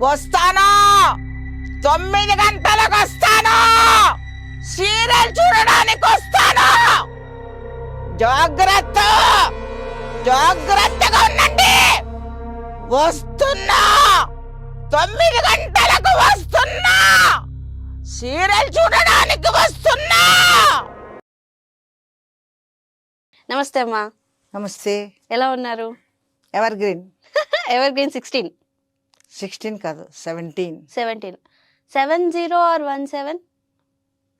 వస్తాను, 9 గంటలకు వస్తాను, సీరియల్ చూడడానికి వస్తాను. జాగ్రత్త, జాగ్రత్తగా ఉండండి. వస్తున్నా, 9 గంటలకు వస్తున్నా, సీరియల్ చూడడానికి వస్తున్నా. నమస్తే అమ్మా. నమస్తే. ఎలా ఉన్నారు? Ever green. Ever green 16. 16 కాదు, 17. 17. 70 or 17?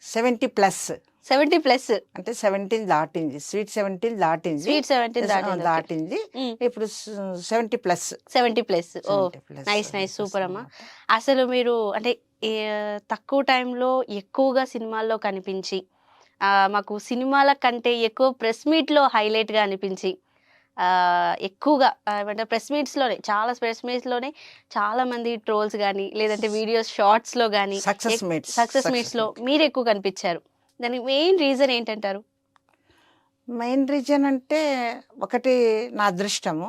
70 ప్లస్. 70 ప్లస్ అంటే 17 దాటింది. స్వీట్ 17 దాటింది. స్వీట్ 17 దాటింది. ఇప్పుడు 70 ప్లస్. 70 ప్లస్. ఓ నైస్ నైస్, సూపర్ అమ్మా. అసలు మీరు అంటే తక్కువ టైంలో ఎక్కువగా సినిమాల్లో కనిపించి, మాకు సినిమాల కంటే ఎక్కువ ప్రెస్ మీట్లో హైలైట్గా అనిపించి, ఎక్కువగా ఏమంటారు ప్రెస్ మీట్స్లోనే, చాలా ప్రెస్ మీట్స్లోనే చాలా మంది ట్రోల్స్ కానీ లేదంటే వీడియోస్ షార్ట్స్లో కానీ సక్సెస్ మీట్స్లో మీరు ఎక్కువ కనిపించారు. దానికి మెయిన్ రీజన్ ఏంటంటారు? మెయిన్ రీజన్ అంటే ఒకటి నా అదృష్టము.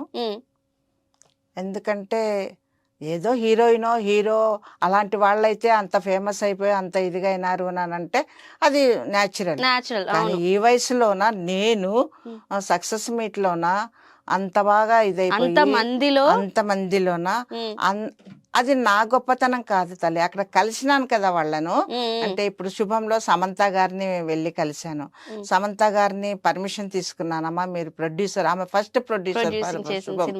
ఎందుకంటే ఏదో హీరోయినో హీరో అలాంటి వాళ్ళైతే అంత ఫేమస్ అయిపోయి అంత ఇదిగా అయినారు అని అంటే అది న్యాచురల్. కానీ ఈ వయసులోన నేను సక్సెస్ మీట్లోన అంత బాగా ఇదైపోయి అంతమందిలోన అది నా గొప్పతనం కాదు తల్లి. అక్కడ కలిసినాను కదా వాళ్ళను. అంటే ఇప్పుడు శుభంలో సమంత గారిని వెళ్ళి కలిశాను. సమంత గారిని పర్మిషన్ తీసుకున్నానమ్మా, మీరు ప్రొడ్యూసర్, ఆమె ఫస్ట్ ప్రొడ్యూసర్ శుభం,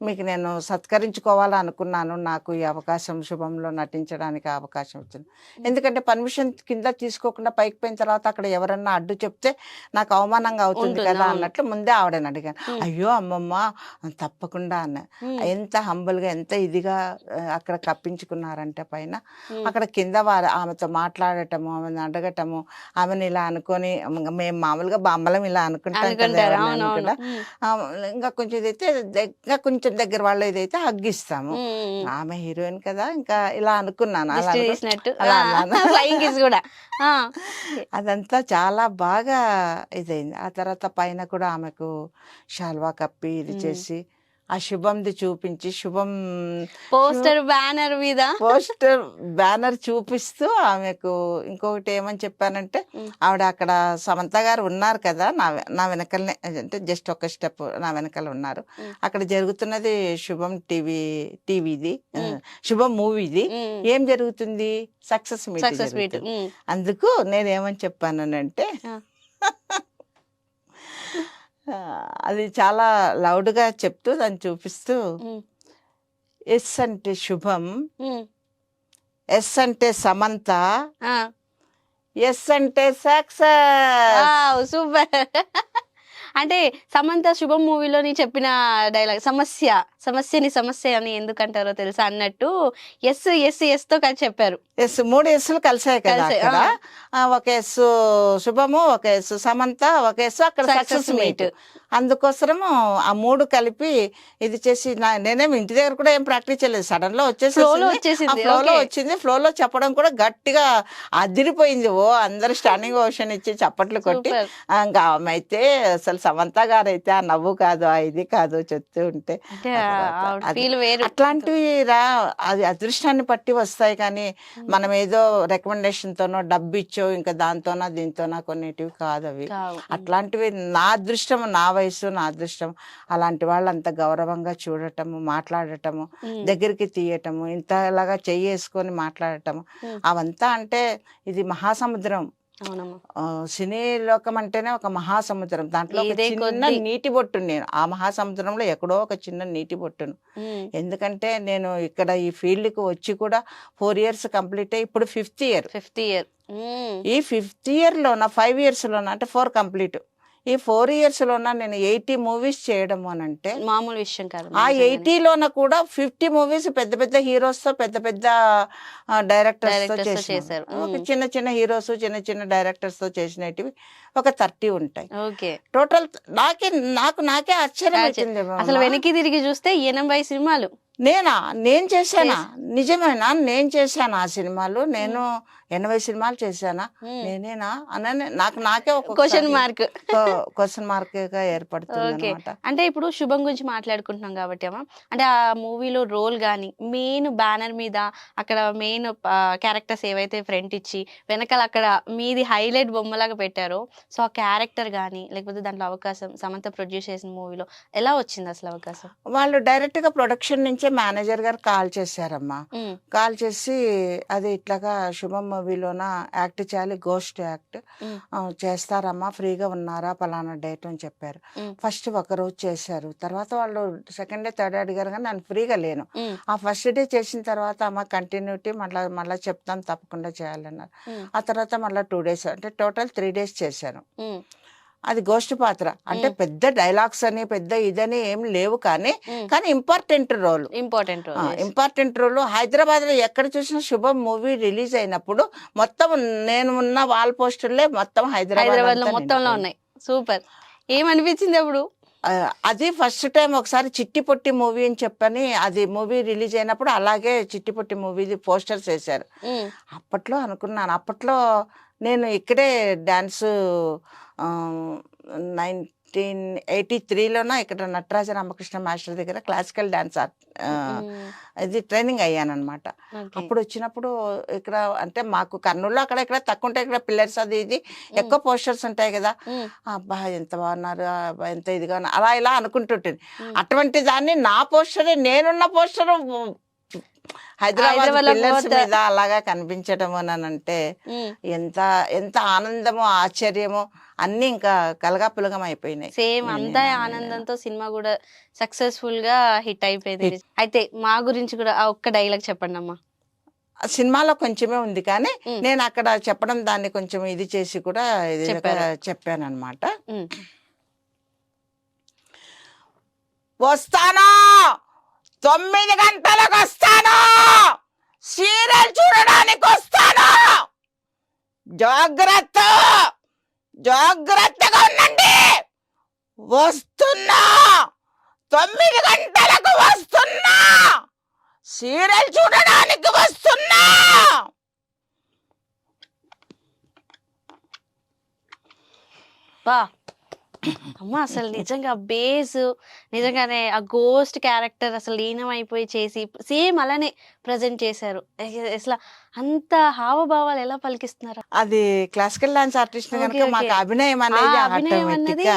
మీకు నేను సత్కరించుకోవాలని అనుకున్నాను. నాకు ఈ అవకాశం శుభంలో నటించడానికి అవకాశం వచ్చింది. ఎందుకంటే పర్మిషన్ కింద తీసుకోకుండా పైకి పోయిన తర్వాత అక్కడ ఎవరన్నా అడ్డు చెప్తే నాకు అవమానంగా అవుతుంది కదా అన్నట్లు ముందే ఆవిడని అడిగాను. అయ్యో అమ్మమ్మ తప్పకుండా అన్న. ఎంత హంబుల్గా ఎంత ఇదిగా అక్కడ కప్పించుకున్నారంటే పైన అక్కడ కింద ఆమెతో మాట్లాడటము, ఆమెను అడగటము, ఆమెను ఇలా అనుకొని మేము మామూలుగా బామ్మలం ఇలా అనుకుంటాం కదా, ఇంకా కొంచెం ఇదైతే ఇంకా కొంచెం దగ్గర వాళ్ళు ఇదైతే హగ్గిస్తాము. ఆమె హీరోయిన్ కదా ఇంకా ఇలా అనుకున్నాను. అదంతా చాలా బాగా ఇదైంది. ఆ తర్వాత పైన కూడా ఆమెకు షాల్వా కప్పి ఇది చేసి ఆ శుభంది చూపించి, శుభం పోస్టర్ బ్యానర్ చూపిస్తూ ఆమెకు ఇంకొకటి ఏమని చెప్పానంటే, ఆవిడ అక్కడ సమంత గారు ఉన్నారు కదా నా వెనకలనే, అంటే జస్ట్ ఒక స్టెప్ నా వెనకాల ఉన్నారు. అక్కడ జరుగుతున్నది శుభం టీవీది శుభం మూవీది. ఏం జరుగుతుంది? Success meet. అందుకు నేనేమని చెప్పానంటే అది చాలా లౌడ్గా చెప్తూ దాన్ని చూపిస్తూ, ఎస్ అంటే శుభం, ఎస్ అంటే సమంత, ఎస్ అంటే సక్సెస్. సూపర్. అంటే సమంత శుభం మూవీలోని చెప్పిన డైలాగ్ సమస్యని సమస్య అని ఎందుకంటారో తెలుసా అన్నట్టు ఎస్ ఎస్ ఎస్ తో కలిసి చెప్పారు. 3 ఎస్లు కలిసాయి కదా అక్కడ. ఒక ఎస్ శుభము, ఒక ఎస్ సమంత, ఒక ఎస్ అక్కడ సక్సెస్ మీట్. అందుకోసము ఆ 3 కలిపి ఇది చేసి నేనేమి ఇంటి దగ్గర కూడా ఏం ప్రాక్టీస్ చేయలేదు. సడన్ లో వచ్చింది. ఫ్లోలో చెప్పడం కూడా గట్టిగా అదిరిపోయింది. అందరు స్టాండింగ్ ఓషన్ ఇచ్చి చప్పట్లు కొట్టి, ఇంకా ఆమె అయితే అసలు సమంత గారు అయితే ఆ నవ్వు కాదు, ఆ ఇది కాదు చెప్తూ ఉంటే అట్లాంటివి అది అదృష్టాన్ని పట్టి వస్తాయి. కానీ మనం ఏదో రికమెండేషన్ తోనో డబ్బు ఇచ్చో ఇంకా దాంతోనా దీంతోనా కొన్నిటివి కాదు అవి. అట్లాంటివి నా అదృష్టం, నా వయసు నా అదృష్టం. అలాంటి వాళ్ళు అంత గౌరవంగా చూడటము, మాట్లాడటము, దగ్గరికి తీయటము, ఇంతలాగా చెయ్యేసుకొని మాట్లాడటము, అవంతా అంటే ఇది మహాసముద్రం. సినీ లోకం అంటేనే ఒక మహాసముద్రం. దాంట్లో ఒక చిన్న నీటి బొట్టును నేను, ఆ మహాసముద్రంలో ఎక్కడో ఒక చిన్న నీటి బొట్టును. ఎందుకంటే నేను ఇక్కడ ఈ ఫీల్డ్ కి వచ్చి కూడా 4 years కంప్లీట్ అయ్యి ఇప్పుడు 5th year. ఈ 5th year లోన 5 years లోన అంటే 4 కంప్లీట్. ఈ 4 years లోన నేను 80 movies చేయడం అని అంటే మామూలు విషయం కాదు. ఆ 80లోన కూడా 50 movies పెద్ద పెద్ద హీరోస్ తో, పెద్ద పెద్ద డైరెక్టర్స్ తో చేశారు. చిన్న చిన్న హీరోస్, చిన్న చిన్న డైరెక్టర్స్ తో చేసినవి ఒక 30 ఉంటాయి. టోటల్ నాకే ఆశ్చర్యం అవుతుంది. అసలు వెనక్కి తిరిగి చూస్తే 80 సినిమాలు నేను చేశానా? నిజమేనా? నేను చేశాను ఆ సినిమాలు. నేను 80 సినిమాలు చేశానా? నేనేనా అనని నాకే ఒక క్వశ్చన్ మార్క్ క్వశ్చన్ మార్క్ గా ఏర్పడుతుంది అనమాట. అంటే ఇప్పుడు శుభం గురించి మాట్లాడుకుంటున్నాం కాబట్టి అమ్మ, అంటే ఆ మూవీలో రోల్ గానీ మెయిన్ బ్యానర్ మీద అక్కడ మెయిన్ క్యారెక్టర్స్ ఏవైతే ఫ్రంట్ ఇచ్చి వెనకాల అక్కడ మీది హైలైట్ బొమ్మలాగా పెట్టారో, సో ఆ క్యారెక్టర్ కానీ లేకపోతే దాంట్లో అవకాశం సమంత ప్రొడ్యూస్ చేసిన మూవీలో ఎలా వచ్చింది అసలు అవకాశం? వాళ్ళు డైరెక్ట్ గా ప్రొడక్షన్ నుంచే మేనేజర్ గారు కాల్ చేశారమ్మా. కాల్ చేసి అది ఇట్లాగా శుభం మూవీలోన యాక్ట్ చేయాలి, గోస్ట్ యాక్ట్ చేస్తారమ్మా, ఫ్రీగా ఉన్నారా పలానా డేట్ అని చెప్పారు. ఫస్ట్ ఒక రోజు చేశారు. తర్వాత వాళ్ళు సెకండ్ డే థర్డ్ డే అడిగారు కానీ నేను ఫ్రీగా లేను. ఆ ఫస్ట్ డే చేసిన తర్వాత అమ్మ కంటిన్యూటీ మళ్ళీ చెప్తాను తప్పకుండా చేయాలన్నారు. ఆ తర్వాత మళ్ళీ 2 days అంటే టోటల్ 3 days చేశాను. అది గోస్ట్ పాత్ర అంటే పెద్ద డైలాగ్స్ అని పెద్ద ఇదని ఏం లేవు కానీ ఇంపార్టెంట్ రోల్. హైదరాబాద్ లో ఎక్కడ చూసినా శుభం మూవీ రిలీజ్ అయినప్పుడు మొత్తం నేను ఉన్న వాల్ పోస్టర్లే మొత్తం హైదరాబాద్ లో మొత్తంలో ఉన్నాయి. సూపర్. ఏమనిపించింది అప్పుడు? అది ఫస్ట్ టైం ఒకసారి చిట్టి పొట్టి మూవీ అని చెప్పని అది మూవీ రిలీజ్ అయినప్పుడు అలాగే చిట్టి పొట్టి మూవీది పోస్టర్స్ వేశారు. అప్పట్లో అనుకున్నాను, అప్పట్లో నేను ఇక్కడే డాన్స్ 1983లోన ఇక్కడ నటరాజ రామకృష్ణ మాస్టర్ దగ్గర క్లాసికల్ డాన్స్ ఇది ట్రైనింగ్ అయ్యానమాట. అప్పుడు వచ్చినప్పుడు ఇక్కడ అంటే మాకు కర్నూలులో అక్కడ ఇక్కడ తక్కువ ఉంటాయి, ఇక్కడ పిల్లర్స్ అది ఇది ఎక్కువ పోస్టర్స్ ఉంటాయి కదా. అబ్బా ఎంత బాగున్నారు, ఎంత ఇదిగా అలా ఇలా అనుకుంటుంటుంది. అటువంటి దాన్ని నా పోస్టరే నేనున్న పోస్టర్ హైదరాబాద్ పిల్లర్స్ మీద అలాగా కనిపించడం అని అంటే ఎంత ఎంత ఆనందమో ఆశ్చర్యమో అన్ని ఇంకా కలగాపులగం అయిపోయినాయి. సేమ్ అంతా ఆనందంతో సినిమా కూడా సక్సెస్ఫుల్ గా హిట్ అయిపోయింది. అయితే మా గురించి కూడా ఆ ఒక్క డైలాగ్ చెప్పండి అమ్మా. సినిమాలో కొంచెమే ఉంది కానీ నేను అక్కడ చెప్పడం దాన్ని కొంచెం ఇది చేసి కూడా చెప్పాను అనమాట. వస్తానా 9 గంటలకు వస్తాను, సీరియల్ చూడడానికి వస్తాను, జాగ్రత్తగా ఉండండి, వస్తున్నా 9 గంటలకు వస్తున్నా, సీరియల్ చూడడానికి వస్తున్నా. బా అమ్మ అసలు నిజంగా బేస్ నిజంగానే ఆ గోస్ట్ క్యారెక్టర్ అసలు లీనమైపోయి చేసి సేమ్ అలానే ప్రజెంట్ చేశారు. అసలు అంత హావభావాలు ఎలా పలికిస్తున్నారు? అది క్లాసికల్ డాన్స్ ఆర్టిస్ట్ కనుక మాకు అభినయం అనేది ఆటోమేటిక్ గా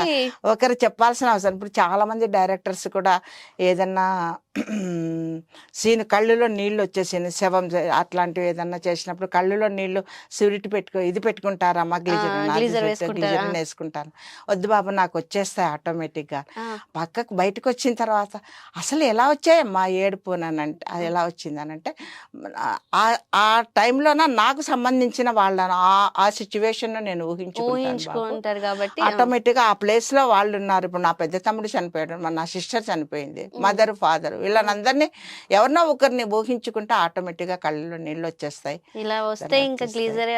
ఒకరు చెప్పాల్సిన అవసరం. ఇప్పుడు చాలా మంది డైరెక్టర్స్ కూడా ఏదన్నా సీన్ కళ్ళులో నీళ్లు వచ్చేసింది శవం అట్లాంటివి ఏదన్నా చేసినప్పుడు కళ్ళులో నీళ్లు సివిరిటీ పెట్టుకుంటారమ్మా, గ్లిజర్ వేసుకుంటారు. వద్దు బాబు నాకు వచ్చేస్తాయి ఆటోమేటిక్ గా. పక్కకు బయటకు వచ్చిన తర్వాత అసలు ఎలా వచ్చాయమ్మా ఏడుపు అని అంటే అది ఎలా వచ్చింది అని అంటే ఆ టైంలోన నాకు సంబంధించిన వాళ్ళను ఆ సిచ్యువేషన్ నేను ఊహించుకుంటారు కాబట్టి ఆటోమేటిక్ గా ఆ ప్లేస్ లో వాళ్ళు ఉన్నారు. ఇప్పుడు నా పెద్ద తమ్ముడు చనిపోయాడు, నా సిస్టర్ చనిపోయింది, మదర్ ఫాదర్ వీళ్ళనందరినీ ఎవరినో ఒకరిని ఊహించుకుంటే ఆటోమేటిక్ గా కళ్ళలో నీళ్ళు వచ్చేస్తాయి. ఇలా వస్తే ఇంకా గ్లీజర్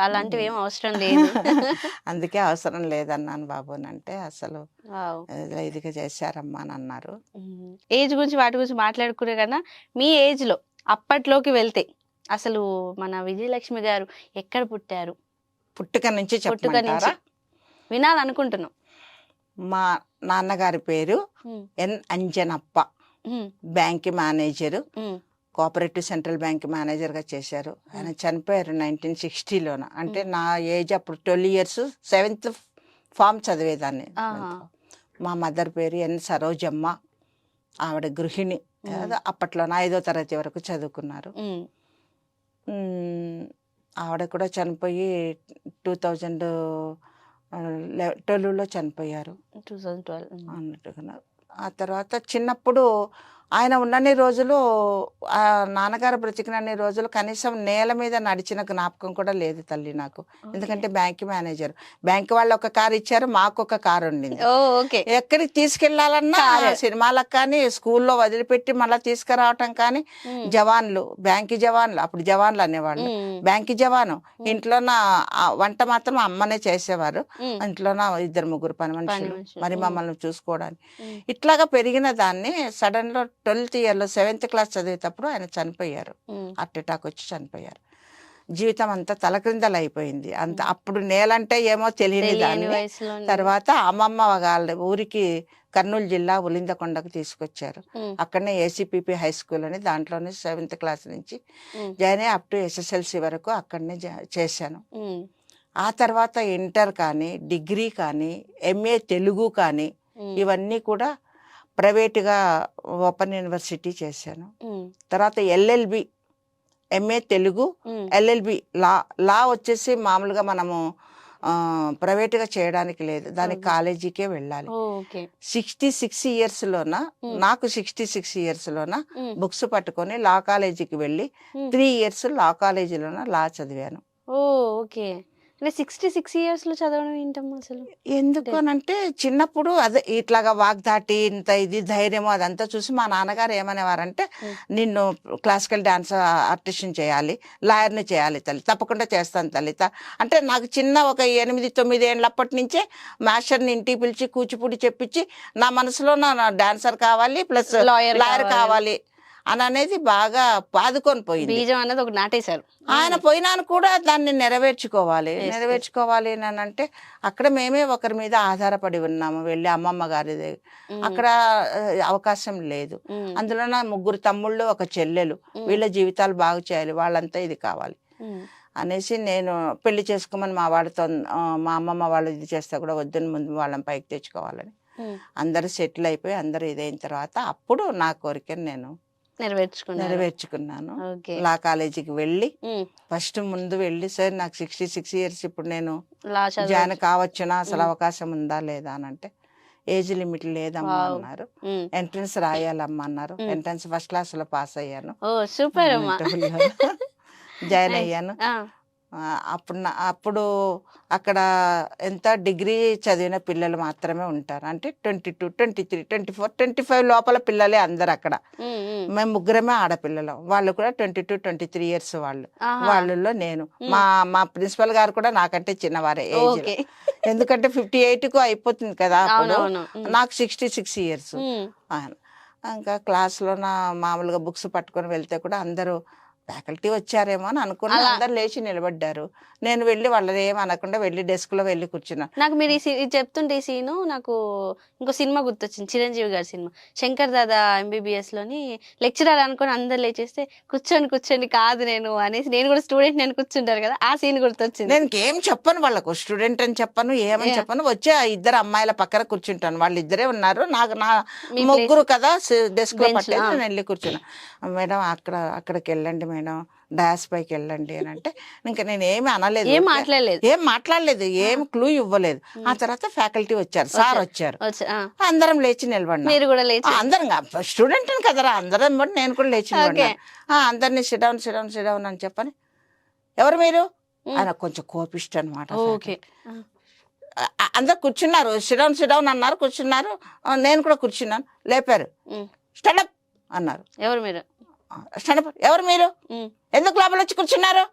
అలాంటివి ఏం అవసరం లేదు. అందుకే అవసరం లేదన్నాను బాబు అంటే అసలు ఇదిగా చేశారమ్మా అని అన్నారు. ఏజ్ గురించి వాటి గురించి మాట్లాడుకునే కన్నా మీ ఏజ్ లో అప్పట్లోకి వెళ్తే అసలు మన విజయలక్ష్మి గారు ఎక్కడ పుట్టారు? పుట్టుక నుంచి వినాలనుకుంటున్నాం. మా నాన్నగారి పేరు N Anjanappa, bank manager, cooperative central bank manager గా చేశారు. ఆయన చనిపోయారు 1960లోన. అంటే నా ఏజ్ అప్పుడు 12 years 7th form చదివేదాన్ని. మా మదర్ పేరు ఎన్ సరోజమ్మ, ఆవిడ గృహిణి, అప్పట్లో 5వ తరగతి వరకు చదువుకున్నారు. ఆవిడ కూడా చనిపోయి 2012లో చనిపోయారు అన్నట్టుగా. ఆ తర్వాత చిన్నప్పుడు ఆయన ఉన్నన్ని రోజులు నాన్నగారు బ్రతికినన్ని రోజులు కనీసం నేల మీద నడిచిన జ్ఞాపకం కూడా లేదు తల్లి నాకు. ఎందుకంటే బ్యాంక్ మేనేజర్, బ్యాంక్ వాళ్ళు ఒక కారు ఇచ్చారు, మాకు ఒక కారు ఉండింది. ఎక్కడికి తీసుకెళ్లాలన్నా సినిమాలకు కానీ స్కూల్లో వదిలిపెట్టి మళ్ళీ తీసుకురావటం కానీ జవాన్లు, బ్యాంక్ జవాన్లు, అప్పుడు జవాన్లు అనేవాళ్ళు, బ్యాంక్ జవాను. ఇంట్లోన వంట మాత్రం అమ్మనే చేసేవారు, ఇంట్లోన 2-3 పని మనుషులు మరి మమ్మల్ని చూసుకోవడానికి. ఇట్లాగా పెరిగిన దాన్ని సడన్ లో 12th ఇయర్లో 7th క్లాస్ చదివేటప్పుడు ఆయన చనిపోయారు. హార్ట్ అటాక్ వచ్చి చనిపోయారు. జీవితం అంతా తలక్రిందలు అయిపోయింది. అంత అప్పుడు నేలంటే ఏమో తెలియని దాన్ని. తర్వాత అమ్మమ్మ వాళ్ళ ఊరికి కర్నూలు జిల్లా ఉలిందకొండకు తీసుకొచ్చారు. అక్కడనే ఏసీపీపీ హై స్కూల్ అని, దాంట్లోనే 7th క్లాస్ నుంచి జాయిన్ అయ్యి అప్ టు SSLC వరకు అక్కడనే చేశాను. ఆ తర్వాత ఇంటర్ కానీ, డిగ్రీ కానీ, MA తెలుగు కానీ ఇవన్నీ కూడా ప్రైవేటుగా ఓపెన్ యూనివర్సిటీ చేశాను. తర్వాత LLB, MA తెలుగు, LLB లా వచ్చేసి మామూలుగా మనము ప్రైవేట్గా చేయడానికి లేదు, దానికి కాలేజీకే వెళ్ళాలి. 66 ఇయర్స్లోన నాకు 66 ఇయర్స్లోన బుక్స్ పట్టుకొని లా కాలేజీకి వెళ్ళి 3 ఇయర్స్ లా కాలేజీలోన లా చదివాను. ఓకే. 66 ఇయర్స్ లో చదవడం ఏంటమ్మా అసలు? ఎందుకు అనంటే చిన్నప్పుడు అదే ఇట్లాగా వాగ్దాటి ఇంత ఇది ధైర్యము అదంతా చూసి మా నాన్నగారు ఏమనేవారంటే, నిన్ను క్లాసికల్ డాన్స్ ఆర్టిస్ట్ని చేయాలి, లాయర్ని చేయాలి తల్లి, తప్పకుండా చేస్తాను తల్లి. అంటే నాకు చిన్న ఒక 8-9 ఏళ్ళప్పటి నుంచే మాస్టర్ని ఇంటికి పిలిచి కూచిపూడి చెప్పించి నా మనసులో నా డాన్సర్ కావాలి ప్లస్ లాయర్ కావాలి అని అనేది బాగా పాదుకొని పోయింది. బీజం అనేది ఒకటి నాటేశారు. ఆయన పోయినాను కూడా దాన్ని నెరవేర్చుకోవాలి అని అంటే అక్కడ మేమే ఒకరి మీద ఆధారపడి ఉన్నాము. వెళ్ళి అమ్మమ్మ గారి అక్కడ అవకాశం లేదు. అందులో నా 3 తమ్ముళ్ళు, 1 చెల్లెలు, వీళ్ళ జీవితాలు బాగు చేయాలి, వాళ్ళంతా ఇది కావాలి అనేసి నేను పెళ్లి చేసుకోమని మా వాడితో, మా అమ్మమ్మ వాళ్ళు ఇది చేస్తే కూడా వద్దని ముందు వాళ్ళని పైకి తెచ్చుకోవాలని అందరూ సెటిల్ అయిపోయి అందరూ ఇదైన తర్వాత అప్పుడు నా కోరికను నేను నెరవేర్చుకున్నాను. లా కాలేజీకి వెళ్ళి ఫస్ట్ ముందు వెళ్ళి, సార్ నాకు 66 ఇయర్స్, ఇప్పుడు నేను జాయిన్ కావచ్చునా, అసలు అవకాశం ఉందా లేదా అని అంటే, ఏజ్ లిమిట్ లేదమ్మా అన్నారు. ఎంట్రన్స్ రాయాలమ్మా అన్నారు. ఎంట్రన్స్ ఫస్ట్ క్లాస్ లో పాస్ అయ్యాను. జాయిన్ అయ్యాను. అప్పుడు అక్కడ ఎంత డిగ్రీ చదివిన పిల్లలు మాత్రమే ఉంటారు. అంటే 22, 23, 24, 25 లోపల పిల్లలే అందరు అక్కడ. మేము 3 ఆడపిల్లలు, వాళ్ళు కూడా 22, 23 ఇయర్స్ వాళ్ళలో నేను. మా ప్రిన్సిపల్ గారు కూడా నాకంటే చిన్నవారే ఏజ్, ఎందుకంటే 58కు అయిపోతుంది కదా అప్పుడు, నాకు 66 ఇయర్స్. ఇంకా క్లాస్లో నా మామూలుగా బుక్స్ పట్టుకొని వెళ్తే కూడా అందరూ ఫ్యాకల్టీ వచ్చారేమో అని అనుకుని అందరు లేచి నిలబడ్డారు. నేను వెళ్ళి వాళ్ళని ఏం అనకుండా వెళ్ళి డెస్క్ లో వెళ్ళి కూర్చున్నా. నాకు మీరు ఇది చెప్తుంటే ఈ సీను నాకు ఇంకో సినిమా గుర్తొచ్చింది, చిరంజీవి గారి సినిమా శంకర్ దాదా MBBS లోని లెక్చరర్ అనుకుని అందరు లేచేస్తే కూర్చోండి కాదు నేను అనేసి, నేను కూడా స్టూడెంట్ నేను కూర్చుంటారు కదా, ఆ సీన్ గుర్తొచ్చింది. నేను ఏం చెప్పను వాళ్ళకు, స్టూడెంట్ అని చెప్పను, ఏమని చెప్పను. వచ్చే 2 అమ్మాయిల పక్కన కూర్చుంటాను, వాళ్ళు ఇద్దరే ఉన్నారు, నాకు నా 3 కదా డెస్క్ లో పట్టేది. నేను వెళ్ళి కూర్చున్నా. మేడం అక్కడికి వెళ్ళండి మేడం, డయాస్ పైకి వెళ్ళండి అని అంటే ఇంకా నేను ఏమి అనలేదు, ఏం మాట్లాడలేదు, ఏం క్లూ ఇవ్వలేదు. ఆ తర్వాత ఫ్యాకల్టీ వచ్చారు, సార్ వచ్చారు, అందరం లేచి నిలబడినా. అందరం స్టూడెంట్ కదరా, అందరం నేను కూడా లేచి నిలబడినా. అందరినీ సిడౌన్ అని చెప్పని, ఎవరు మీరు? ఆయన కొంచెం కోపిష్ట అనమాట. అందరు కూర్చున్నారు, సిడౌన్ అన్నారు, కూర్చున్నారు. నేను కూడా కూర్చున్నాను. లేపారు, స్టాండప్ అన్నారు. ఎవరు మీరు? ఎవరు మీరు? ఎందుకు లోపల వచ్చి కూర్చున్నారు?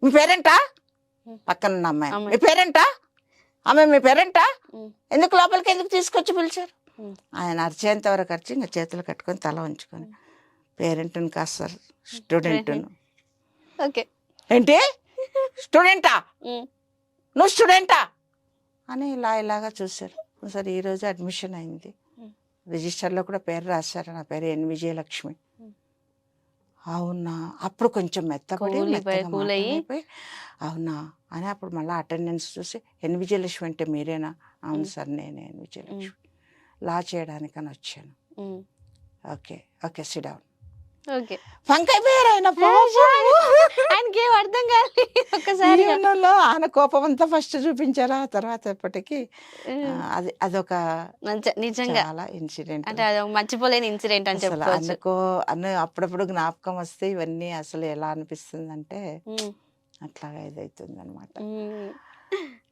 మీ పేరెంటా? పక్కన అమ్మాయి, మీ పేరెంటా? మీ పేరెంటా? ఎందుకు లోపలికి ఎందుకు తీసుకొచ్చి పిలిచారు? ఆయన అరిచేంత వరకు అరిచి ఇంకా చేతులు కట్టుకొని తల ఉంచుకొని, పేరెంట్ని కాదు సార్, స్టూడెంట్ను. ఏంటి స్టూడెంటా? నువ్వు స్టూడెంటా అని ఇలాగా చూశారు. సార్ ఈరోజు అడ్మిషన్ అయింది, రిజిస్టర్లో కూడా పేరు రాశారు, నా పేరు N. విజయలక్ష్మి. అవునా? అప్పుడు కొంచెం మెత్తపడి అవునా అని అప్పుడు మళ్ళీ అటెండెన్స్ చూసి, N. విజయలక్ష్మి అంటే మీరేనా? అవును సార్ నేనే N. విజయలక్ష్మి, లా చేయడానికని వచ్చాను. Okay SIT down. పంకైపోయారు ఆయన. ఆయనకి ఏం అర్థం కాదు. ఒక్కసారి ఆయన కోపం అంతా ఫస్ట్ చూపించారు, ఆ తర్వాత ఎప్పటికీ అదొక నిజంగా చాలా ఇన్సిడెంట్, అంటే అది మర్చిపోలేని ఇన్సిడెంట్ అని చెప్పుకోవచ్చు. అప్పుడప్పుడు జ్ఞాపకం వస్తే ఇవన్నీ అసలు ఎలా అనిపిస్తుంది అంటే అట్లాగా ఇదవుతుంది అనమాట.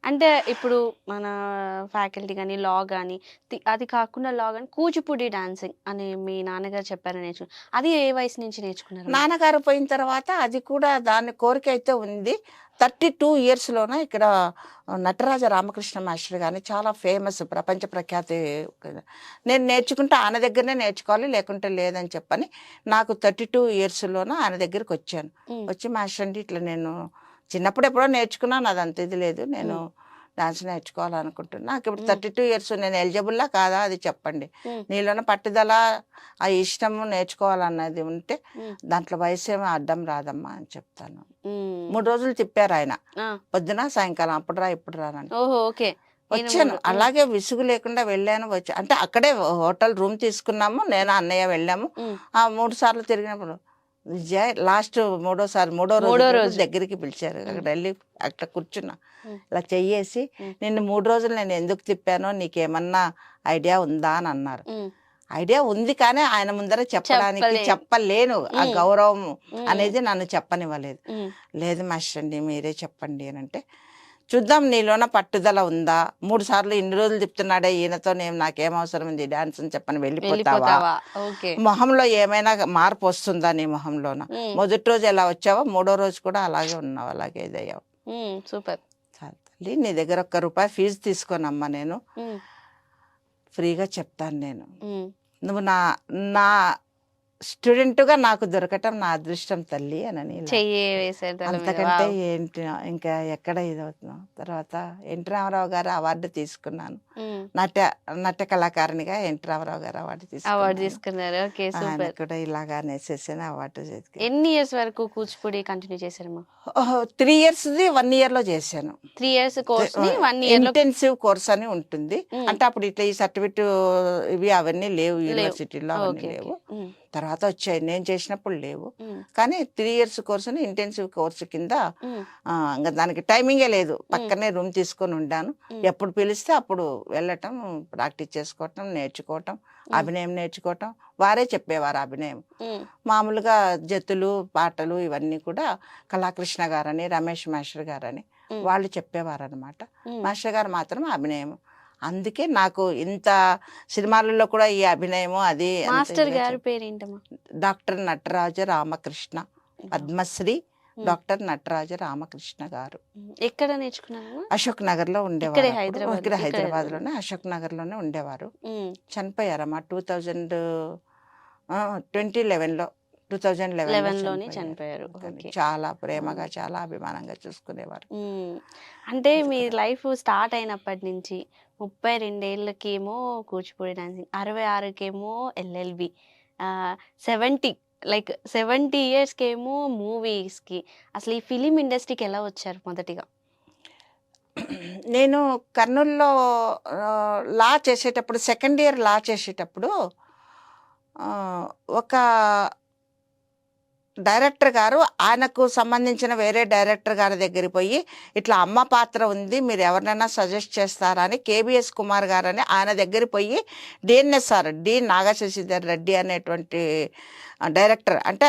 అంటే ఇప్పుడు మన ఫ్యాకల్టీ కానీ లా కానీ అది కాకుండా లా కానీ కూచిపూడి డాన్సింగ్ అని మీ నాన్నగారు చెప్పారని అది ఏ వయసు నుంచి నేర్చుకున్నారు? నాన్నగారు పోయిన తర్వాత అది కూడా దాని కోరిక అయితే ఉంది. 32 ఇయర్స్లోనే ఇక్కడ నటరాజ రామకృష్ణ మాస్టర్ గారిని చాలా ఫేమస్, ప్రపంచ ప్రఖ్యాతి. నేను నేర్చుకుంటే ఆయన దగ్గరనే నేర్చుకోవాలి, లేకుంటే లేదని చెప్పని నాకు 32 ఇయర్స్లోనే ఆయన దగ్గరికి వచ్చాను. వచ్చి మాస్టర్ అండి ఇట్లా నేను చిన్నప్పుడు ఎప్పుడో నేర్చుకున్నాను, అదంత ఇది లేదు, నేను డాన్స్ నేర్చుకోవాలనుకుంటున్నా, నాకు ఇప్పుడు 32 ఇయర్స్, నేను ఎలిజిబుల్లా కాదా అది చెప్పండి, నీలోన పట్టుదల ఆ ఇష్టము నేర్చుకోవాలన్నది ఉంటే దాంట్లో వయసు ఏమో అడ్డం రాదమ్మా అని చెప్తాను. 3 రోజులు తిప్పారు ఆయన, పొద్దున సాయంకాలం, అప్పుడు రా ఇప్పుడు రానని. వచ్చాను అలాగే విసుగు లేకుండా వెళ్ళాను. వచ్చి అంటే అక్కడే హోటల్ రూమ్ తీసుకున్నాము, నేను అన్నయ్య వెళ్ళాము. 3 సార్లు తిరిగినప్పుడు విజయ్ లాస్ట్ మూడో రోజు దగ్గరికి పిలిచారు. అక్కడ వెళ్ళి అట్లా కూర్చున్నా, ఇలా చెయ్యేసి నిన్ను 3 రోజులు నేను ఎందుకు తిప్పానో నీకేమన్నా ఐడియా ఉందా అని అన్నారు. ఐడియా ఉంది కానీ ఆయన ముందర చెప్పడానికి చెప్పలేను, ఆ గౌరవం అనేది నన్ను చెప్పనివ్వలేదు. లేదు మాస్టర్ అండి మీరే చెప్పండి అని అంటే, చూద్దాం నీలోన పట్టుదల ఉందా, 3 సార్లు ఇన్ని రోజులు చెప్తున్నాడే ఈయనతో నాకేం అవసరం ఉంది డాన్స్ అని చెప్పని వెళ్ళిపోతావా, మొహంలో ఏమైనా మార్పు వస్తుందా నీ మొహంలోన, మొదటి రోజు ఎలా వచ్చావో 3వ రోజు కూడా అలాగే ఉన్నావు, అలాగే ఇదయ్యావు. సూపర్ తల్లి నీ దగ్గర ₹1 ఫీజు తీసుకోనమ్మా, నేను ఫ్రీగా చెప్తాను, నేను నువ్వు నా స్టూడెంట్గా నాకు దొరకటం నా అదృష్టం తల్లి అని. అంతకంటే ఏంటి ఇంకా ఎక్కడ ఇదవుతున్నాం. తర్వాత ఎన్టీ రామారావు గారు అవార్డు తీసుకున్నాను, నాట్య కళాకారిణిగా ఎన్టీ రామారావు గారు అవార్డు తీసుకున్నారు. ఆయన కూడా ఇలాగా నేసేసాను అవార్డు. ఎన్ని ఇయర్స్ వరకు కూచిపూడి కంటిన్యూ చేశారమ్మా? 3 ఇయర్స్ 1 ఇయర్ లో చేశాను. 3 years course, 1 year intensive course అని ఉంటుంది. అంటే అప్పుడు ఇట్లా ఈ సర్టిఫికెట్ ఇవి అవన్నీ లేవు యూనివర్సిటీలో, అవన్నీ లేవు. తర్వాత వచ్చాయి, నేను చేసినప్పుడు లేవు. కానీ 3 ఇయర్స్ కోర్సుని ఇంటెన్సివ్ కోర్సు కింద, ఇంకా దానికి టైమింగే లేదు, పక్కనే రూమ్ తీసుకొని ఉండాను. ఎప్పుడు పిలిస్తే అప్పుడు వెళ్ళటం, ప్రాక్టీస్ చేసుకోవటం, నేర్చుకోవటం, అభినయం నేర్చుకోవటం. వారే చెప్పేవారు అభినయం. మామూలుగా జతులు పాటలు ఇవన్నీ కూడా కళాకృష్ణ గారని, రమేష్ మాస్టర్ గారని వాళ్ళు చెప్పేవారు అనమాట. మాస్టర్ గారు మాత్రం అభినయం. అందుకే నాకు ఇంత సినిమాలలో కూడా ఈ అభినయము అది. మాస్టర్ గారి పేరేంటమ్మా? డాక్టర్ నటరాజ రామకృష్ణ, పద్మశ్రీ డాక్టర్ నటరాజ రామకృష్ణ గారు. ఎక్కడ నేర్చుకున్నారు? అశోక్ నగర్ లో ఉండేవారు. ఇక్కడ హైదరాబాద్ లోనే అశోక్ నగర్ లోనే ఉండేవారు. చనిపోయారమ్మా 2011 చనిపోయారు. చాలా ప్రేమగా, చాలా అభిమానంగా చూసుకునేవారు. అంటే మీ లైఫ్ స్టార్ట్ అయినప్పటి నుంచి 32 ఏళ్ళకేమో కూచిపూడి డాన్సింగ్, 66కేమో LLB, 70 ఇయర్స్కేమో మూవీస్కి. అసలు ఈ ఫిలిం ఇండస్ట్రీకి ఎలా వచ్చారు మొదటిగా? నేను కర్నూలులో లా చేసేటప్పుడు, సెకండ్ ఇయర్ లా చేసేటప్పుడు ఒక డైరెక్టర్ గారు, ఆయనకు సంబంధించిన వేరే డైరెక్టర్ గారి దగ్గరికి పోయి ఇట్లా అమ్మ పాత్ర ఉంది, మీరు ఎవరినైనా సజెస్ట్ చేస్తారా అని KBS కుమార్ గారు అని ఆయన దగ్గరికి పోయి DNSR డి నాగశశిధర్ రెడ్డి అనేటువంటి డైరెక్టర్, అంటే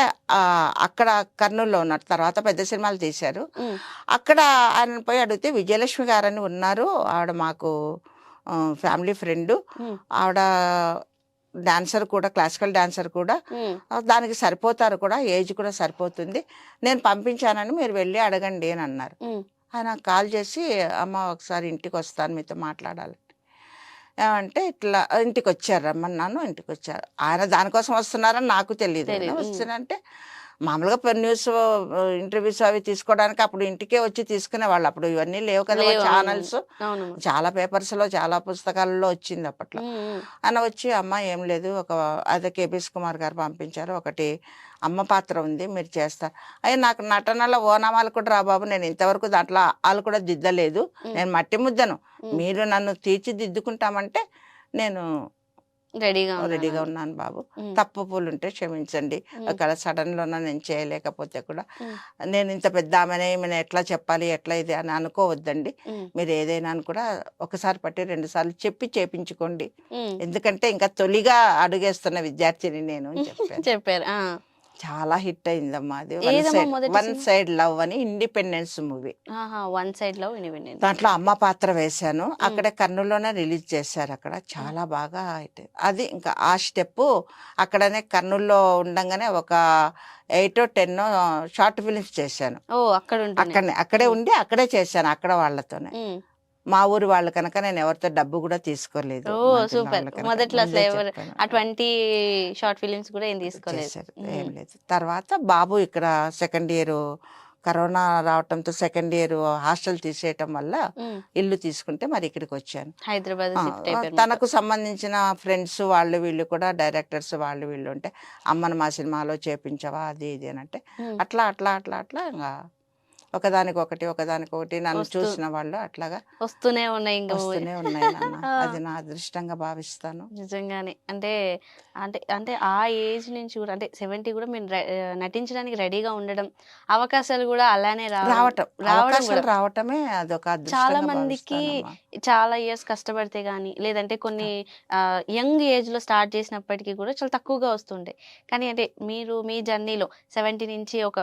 అక్కడ కర్నూలులో ఉన్నారు, తర్వాత పెద్ద సినిమాలు తీశారు. అక్కడ ఆయన పోయి అడిగితే విజయలక్ష్మి గారని ఉన్నారు, ఆవిడ మాకు ఫ్యామిలీ ఫ్రెండ్, ఆవిడ డాన్సర్ కూడా, క్లాసికల్ డాన్సర్ కూడా, దానికి సరిపోతారు కూడా, ఏజ్ కూడా సరిపోతుంది, నేను పంపించానని మీరు వెళ్ళి అడగండి అని అన్నారు. ఆయన కాల్ చేసి, అమ్మ ఒకసారి ఇంటికి వస్తాను మీతో మాట్లాడాలి అంటే, ఇట్లా ఇంటికి వచ్చారు, రమ్మన్నాను, ఇంటికి వచ్చారు. ఆయన దానికోసం వస్తున్నారని నాకు తెలియదు. వస్తున్నారంటే మామూలుగా న్యూస్ ఇంటర్వ్యూస్ అవి తీసుకోవడానికి అప్పుడు ఇంటికే వచ్చి తీసుకునేవాళ్ళు. అప్పుడు ఇవన్నీ లేవు కదా ఛానల్స్, చాలా పేపర్స్లో, చాలా పుస్తకాలలో వచ్చింది అప్పట్లో. ఆయన వచ్చి, అమ్మ ఏం లేదు, అదే KBS కుమార్ గారు పంపించారు, ఒకటి అమ్మ పాత్ర ఉంది, మీరు చేస్తారు. అయ్యి నాకు నటనలో ఓనామాలు కూడా రా బాబు, నేను ఇంతవరకు దాంట్లో వాళ్ళు కూడా దిద్దలేదు, నేను మట్టి ముద్దను, మీరు నన్ను తీర్చిదిద్దుకుంటామంటే నేను రెడీగా ఉన్నాను బాబు, తప్పులు ఉంటే క్షమించండి, అక్కడ సడన్ లోన నేను చేయలేకపోతే కూడా, నేను ఇంత పెద్ద ఆమెనే ఎట్లా చెప్పాలి, ఎట్లా ఇది అని అనుకోవద్దండి, మీరు ఏదైనా కూడా ఒకసారి పట్టి 2 సార్లు చెప్పి చేపించుకోండి, ఎందుకంటే ఇంకా తొలిగా అడుగేస్తున్న విద్యార్థిని నేను చెప్పారు. చాలా హిట్ అయిందమ్మా అది. ఏదమ్మా మొదటి వన్ సైడ్ లవ్ అని ఇండిపెండెన్స్ మూవీ. వన్ సైడ్ లో ఇండిపెండెంట్. దాంట్లో అమ్మ పాత్ర వేశాను. అక్కడే కర్నూలులోనే రిలీజ్ చేశారు. అక్కడ చాలా బాగా హిట్. అది ఇంకా ఆ స్టెప్ అక్కడనే కర్నూలులో ఉండంగానే ఒక 8 or 10 షార్ట్ ఫిలిమ్స్ చేశాను. అక్కడే ఉండి అక్కడే చేశాను, అక్కడ వాళ్ళతోనే. మా ఊరు వాళ్ళు కనుక నేను ఎవరితో డబ్బు కూడా తీసుకోలేదు. సూపర్. మొదట్లో అసలు ఎవరు అటువంటి షార్ట్ ఫిలిమ్స్ కూడా ఏం తీసుకోలేదు, ఏం లేదు. తర్వాత బాబు ఇక్కడ సెకండ్ ఇయర్ కరోనా రావటంతో సెకండ్ ఇయర్ హాస్టల్ తీసేయటం వల్ల ఇల్లు తీసుకుంటే మరి ఇక్కడికి వచ్చాను, హైదరాబాద్. తనకు సంబంధించిన ఫ్రెండ్స్ వాళ్ళు వీళ్ళు కూడా డైరెక్టర్స్ వాళ్ళు వీళ్ళు ఉంటే అమ్మను మా సినిమాలో చేపించవా అది ఇది అని అంటే అట్లా అట్లా అట్లా అట్లా ఇంకా ఒకదానికొకటి నన్ను చూసిన వాళ్ళు అట్లాగా వస్తూనే ఉన్నాయి నాన్న. అది నా అదృష్టంగా భావిస్తాను నిజంగానే. అంటే అంటే అంటే ఆ ఏజ్ నుంచి కూడా అంటే 70 కూడా మీరు నటించడానికి రెడీగా ఉండడం, అవకాశాలు కూడా అలానే రావటమే అదొక చాలా మందికి చాలా ఇయర్స్ కష్టపడితే గానీ లేదంటే కొన్ని యంగ్ ఏజ్ లో స్టార్ట్ చేసినప్పటికీ కూడా చాలా తక్కువగా వస్తుంటాయి. కానీ అంటే మీరు మీ జర్నీలో 70 నుంచి ఒక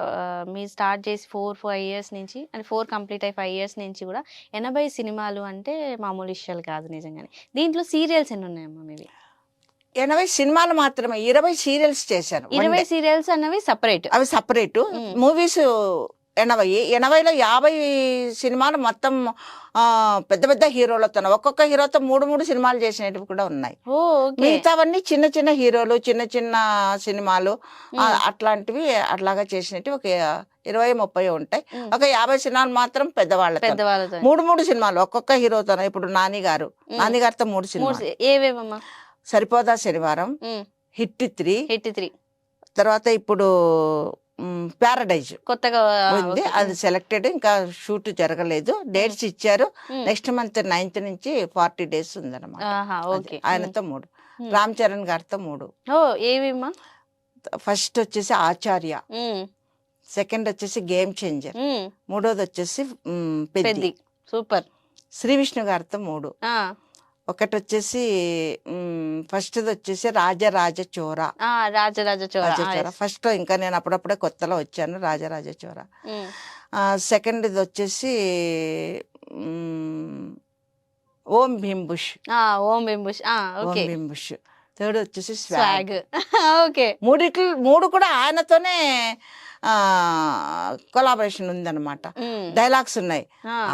మీరు స్టార్ట్ చేసి 4 years నుంచి అంటే 4 కంప్లీట్ అయ్యి 5 years నుంచి కూడా 80 సినిమాలు అంటే మామూలు విషయాలు కాదు నిజంగానే. దీంట్లో సీరియల్స్ ఎన్ని ఉన్నాయమ్మా మీవి? 80 సినిమాలు మాత్రమే, 20 సీరియల్స్ చేశాను. 20 సీరియల్స్ అన్నవి సపరేట్, అవి సపరేట్. మూవీస్ 80లో 50 సినిమాలు మొత్తం పెద్ద పెద్ద హీరోలతో, ఒక్కొక్క హీరోతో 3 సినిమాలు చేసినవి కూడా ఉన్నాయి. మిగతావన్నీ చిన్న చిన్న హీరోలు, చిన్న చిన్న సినిమాలు అట్లాంటివి అట్లాగా చేసినట్టు ఒక 20-30 ఉంటాయి. ఒక 50 సినిమాలు మాత్రం పెద్దవాళ్ళతో 3 సినిమాలు ఒక్కొక్క హీరోతో. ఇప్పుడు నానిగారితో 3 సినిమాలు. ఏవేవమ్మా? సరిపోదా శనివారం, హిట్ 3, తర్వాత ఇప్పుడు ప్యారడైజ్ కొత్తగా ఉంది, అది సెలెక్టెడ్, ఇంకా షూట్ జరగలేదు, డేట్స్ ఇచ్చారు. నెక్స్ట్ మంత్ 9th నుంచి 40 days ఉందన్నమాట. ఆయనతో 3, రామ్ చరణ్ గారితో 3. ఏవేమ్మా? ఫస్ట్ వచ్చేసి ఆచార్య, సెకండ్ వచ్చేసి గేమ్ చేంజర్, మూడోది వచ్చేసి పెద్ది. సూపర్. శ్రీ విష్ణు గారితో 3. ఒకటి వచ్చేసి ఫస్ట్ వచ్చేసి రాజరాజ చోరా. ఫస్ట్ ఇంకా నేను అప్పుడప్పుడే కొత్తలో వచ్చాను, రాజరాజ చోరా. సెకండ్ ఇది వచ్చేసి ఓం భీమ్ బుష్. థర్డ్ వచ్చేసి స్వాగ్. మూడు కూడా ఆయనతోనే కొలాబరేషన్ ఉందన్నమాట. డైలాగ్స్ ఉన్నాయి.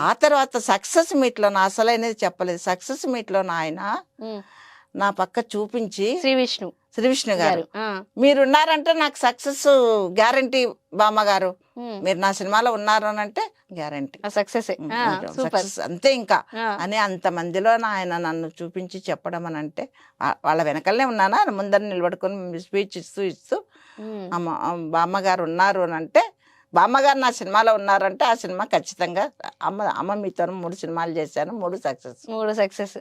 ఆ తర్వాత సక్సెస్ మీట్ లో అసలైనది చెప్పలేదు. సక్సెస్ మీట్ లో ఆయన నా పక్క చూపించి, శ్రీ విష్ణు గారు, మీరున్నారంటే నాకు సక్సెస్ గ్యారంటీ బామ్మగారు, మీరు నా సినిమాలో ఉన్నారు అని అంటే గ్యారంటీ సక్సెస్, అంతే ఇంకా అని అంత మందిలో ఆయన నన్ను చూపించి చెప్పడం అని అంటే, వాళ్ళ వెనకలనే ఉన్నానా, ముందర నిలబడుకొని స్పీచ్ ఇస్తూ బామ్మగారు ఉన్నారు అని అంటే, బామ్మగారు నా సినిమాలో ఉన్నారంటే ఆ సినిమా ఖచ్చితంగా అమ్మ మీతో 3 సినిమాలు చేశాను, 3 సక్సెస్.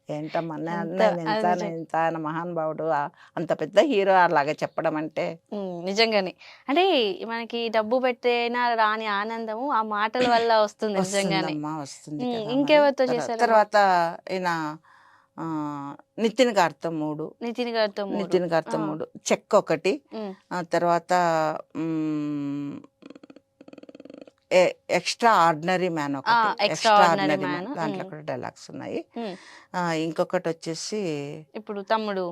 ఏంటమ్మా ఎంత మహానుభావుడు, అంత పెద్ద హీరో అలాగే చెప్పడం అంటే నిజంగానే. అంటే మనకి డబ్బు పెట్టేనా రాని ఆనందము ఆ మాటల వల్ల వస్తుంది నిజంగానే. వస్తుంది. ఇంకెవరితో చేశారు? తర్వాత ఈయన నితిన్ గారితో 3, చెక్ 1, తర్వాత ఎక్స్ట్రా ఆర్డినరీ మ్యాన్ దాంట్లో కూడా డైలాగ్స్ ఉన్నాయి. ఇంకొకటి వచ్చేసి ఇప్పుడు తమ్ముడు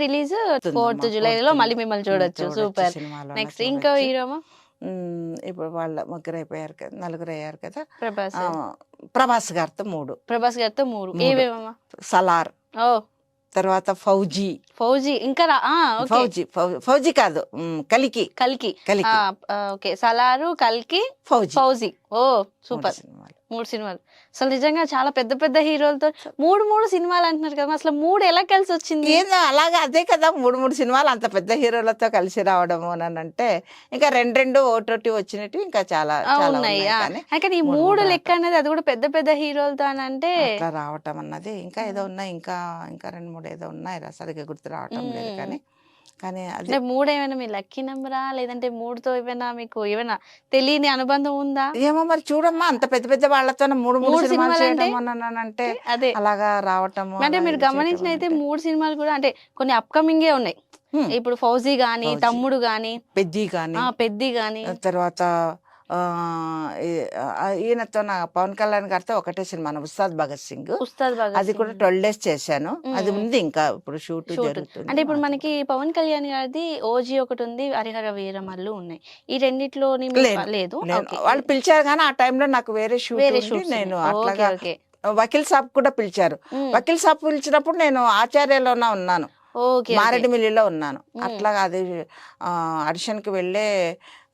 రిలీజ్ 4th Julyలో మళ్ళీ మిమ్మల్ని చూడొచ్చు. సూపర్. నెక్స్ట్ ఇంకో హీరోమా? ఇప్పుడు వాళ్ళ 3 అయిపోయారు కదా, 4 అయ్యారు కదా. ప్రభాస్ గారితో 3. ఏవేమమ్మా? సలార్, తర్వాత ఫౌజీ ఇంకా ఫౌజీ కాదు, కలికి. ఓకే, సలారు, కల్కి, ఫౌజీ. సూపర్. 3 సినిమాలు. అసలు నిజంగా చాలా పెద్ద పెద్ద హీరోలతో 3 సినిమాలు అంటున్నారు కదా, అసలు 3 ఎలా కలిసి వచ్చింది? ఏదో అలాగా, అదే కదా 3 సినిమాలు అంత పెద్ద హీరోలతో కలిసి రావడము అని అంటే, ఇంకా 2 ఒకటి వచ్చినట్టు ఇంకా చాలా ఉన్నాయి. కానీ ఈ 3 లెక్క అనేది అది కూడా పెద్ద పెద్ద హీరోలతో అని అంటే రావటం అన్నది ఇంకా ఏదో ఉన్నాయి, ఇంకా 2-3 ఏదో ఉన్నాయి, సరిగ్గా గుర్తు రావటం లేదు. కానీ అంటే 3 ఏమైనా మీ లక్కీ నెంబరా, లేదంటే 3తో ఏమైనా మీకు ఏమైనా తెలియని అనుబంధం ఉందా? ఏమో మరి, చూడమ్మా అంత పెద్ద పెద్ద వాళ్ళతో 3 సినిమాలు అంటే అదే అలాగా రావటం. అంటే మీరు గమనించిన అయితే 3 సినిమాలు కూడా అంటే కొన్ని అప్కమింగే ఉన్నాయి, ఇప్పుడు ఫౌజీ గాని, ఫౌజీ. తమ్ముడు గాని, పెద్ది కానీ పెద్ది గాని, తర్వాత ఈయనతో నా పవన్ కళ్యాణ్ గారితో ఒకటే సినిమా ఉస్తాద్ భగత్ సింగ్, ఉస్తాద్ భగత్ అది కూడా 12 days చేశాను. అది ఉంది ఇంకా ఇప్పుడు షూట్ షూట్. జరుగుతుంది. అంటే ఇప్పుడు మనకి పవన్ కళ్యాణ్ గారిది ఓజీ ఒకటి ఉంది, హరిహర వీరమల్లు ఉన్నాయి. ఈ రెండిట్లోని లేదు. వాళ్ళు పిలిచారు కానీ ఆ టైంలో నాకు వేరే షూట్ నేను అట్లాగా. వకీల్ సాబ్ కూడా పిలిచారు. వకీల్ సాబ్ పిలిచినప్పుడు నేను ఆచార్యలోనే ఉన్నాను, మారేడుమిల్లిలో ఉన్నాను. అట్లాగా అది ఆడిషన్కి వెళ్ళే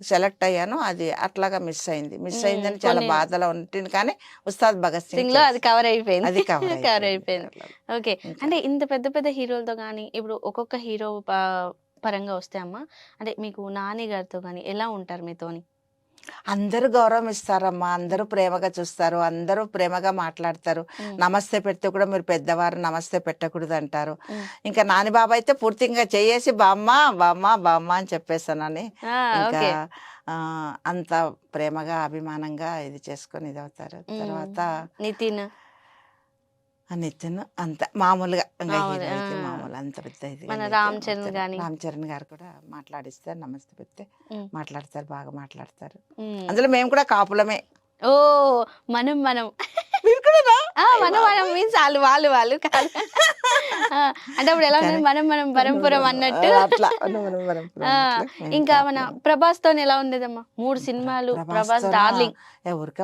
సెలెక్ట్ అయ్యాను. అది అట్లాగా మిస్ అయిందని చాలా బాధలో ఉంటుంది. కానీ ఉస్తాద్ భగత్ సింగ్ లో అది కవర్ అయిపోయింది. అది కవర్ అయిపోయింది. ఓకే. అంటే ఇంత పెద్ద పెద్ద హీరోలతో కానీ ఇప్పుడు ఒక్కొక్క హీరో పరంగా వస్తే అమ్మా, అంటే మీకు నాని గారితో కానీ ఎలా ఉంటారు మీతోని? అందరూ గౌరవం ఇస్తారమ్మా, అందరూ ప్రేమగా చూస్తారు, అందరూ ప్రేమగా మాట్లాడతారు. నమస్తే పెడితే కూడా మీరు పెద్దవారు నమస్తే పెట్టకూడదు అంటారు. ఇంకా నాని బాబా అయితే పూర్తిగా చేసి బామ్మ బామ్మ బామ్మ అని చెప్పేస్తానని ఇంకా అంత ప్రేమగా అభిమానంగా ఇది చేసుకొని ఇది అవుతారు. తర్వాత నితిన్ అంత మామూలుగా మామూలు అంత పెద్ద ఇది. రామ్ చరణ్ గారు కూడా మాట్లాడిస్తారు, నమస్తే పెడితే మాట్లాడతారు, బాగా మాట్లాడతారు. అందులో మేము కూడా కాపులమే. ఓ మనం మనం మీన్స్ వాళ్ళు కాదు. అంటే అప్పుడు ఎలా ఉంది, మనం పరంపురం అన్నట్టు. ఇంకా మన ప్రభాస్ తో ఎలా ఉండేదమ్మా? 3 సినిమాలు ప్రభాస్ డార్లింగ్. ఎవరిక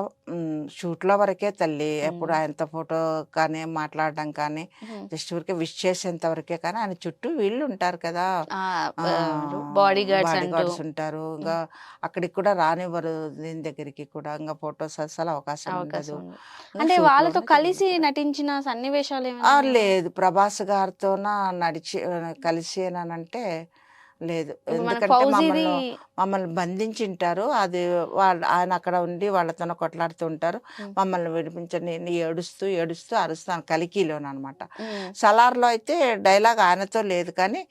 షూట్ లో వరకే తల్లి, ఎప్పుడు ఆయనతో ఫోటో కానీ మాట్లాడడం కానీ జస్ట్ ఊరికే విష్ చేసేంత వరకే. కానీ ఆయన చుట్టూ వీళ్ళు ఉంటారు కదా, బాడీ గార్డ్స్ ఉంటారు. ఇంకా అక్కడికి కూడా రానివ్వరు, దీని దగ్గరికి కూడా ఇంకా ఫోటోస్ అసలు అవకాశం ఉండదు. అంటే వాళ్ళతో కలిసి నటించిన సన్నివేశాలు లేదు. ప్రభాస్ గారితోన కలిసి అంటే లేదు, ఎందుకంటే మమ్మల్ని బంధించింటారు. అది ఆయన అక్కడ ఉండి వాళ్ళతో కొట్లాడుతూ ఉంటారు, మమ్మల్ని విడిపించండి ఏడుస్తూ అరుస్తాను కలికిలోనమాట. సలార్లో అయితే డైలాగ్ ఆయనతో లేదు, కానీ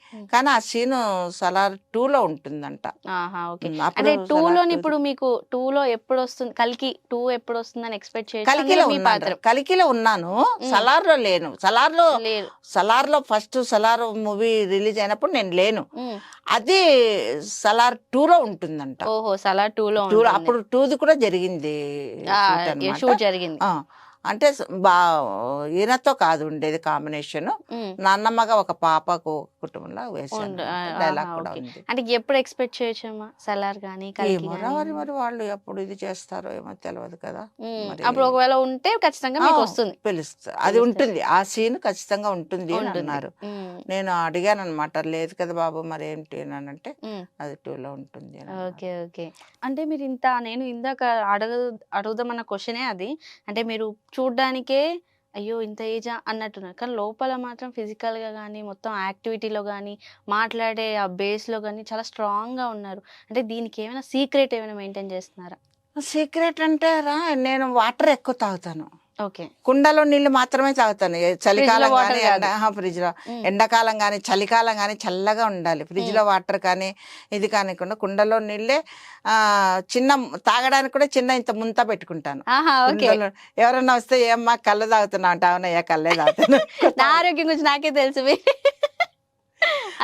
ఆ సీను సలార్ 2లో ఉంటుందంట. ఇప్పుడు మీకు 2లో ఎప్పుడు వస్తుంది? కల్కి 2 ఎప్పుడు వస్తుందని ఎక్స్పెక్ట్ చేయాలి? కలికిలో ఉన్నాను, సలార్లో లేను. సలార్లో ఫస్ట్ సలార్ మూవీ రిలీజ్ అయినప్పుడు నేను లేను. అది సలార్ 2లో ఉంటుందంట. ఓహో, సలార్ 2లో అప్పుడు 2ది కూడా జరిగింది, షూట్ జరిగింది. అంటే ఈయనతో కాదు ఉండేది కాంబినేషన్, నాన్నమ్మగా ఒక పాపకు కుటుంబంలో వేసాను. డైలాగ్ కూడా ఉంది. అంటే ఎప్పుడు ఎక్స్పెక్ట్ చేయొచ్చమ్మా సలార్ గానీ? మరి వాళ్ళు ఎప్పుడు ఇది చేస్తారో ఏమో తెలియదు కదా. అప్పుడు ఒకవేళ ఉంటే ఖచ్చితంగా మీకు వస్తుంది, పిలుస్తారు. అది ఉంటుంది, ఆ సీన్ ఖచ్చితంగా ఉంటుంది అని అన్నారు. నేను అడిగాను అనమాట, లేదు కదా బాబు మరి ఏంటి అని అంటే అది 2లో ఉంటుంది. Okay okay. అంటే మీరు నేను ఇందాక అడుగుదామన్న క్వశ్చనే అది. అంటే మీరు చూడ్డానికే అయ్యో ఇంత ఏజా అన్నట్టున్నారు, కానీ లోపల మాత్రం ఫిజికల్గా కానీ మొత్తం యాక్టివిటీలో కానీ మాట్లాడే ఆ బేస్లో కానీ చాలా స్ట్రాంగ్గా ఉన్నారు. అంటే దీనికి ఏమైనా సీక్రెట్ ఏమైనా మెయింటైన్ చేస్తున్నారా? సీక్రెట్ అంటే నేను వాటర్ ఎక్కువ తాగుతాను. ఓకే. కుండలో నీళ్లు మాత్రమే తాగుతాను. చలికాలం కానీ ఫ్రిడ్జ్ లో, ఎండాకాలం కానీ చలికాలం కానీ చల్లగా ఉండాలి. ఫ్రిడ్జ్ లో వాటర్ కానీ ఇది కానికుండా కుండలో నీళ్ళే. చిన్న తాగడానికి కూడా చిన్న ఇంత ముంత పెట్టుకుంటాను. ఎవరన్నా వస్తే ఏమ్మా కళ్ళు తాగుతున్నా అంటే, అవునయ్యా కళ్ళే తాగుతున్నా. నా ఆరోగ్యం గురించి నాకే తెలుసు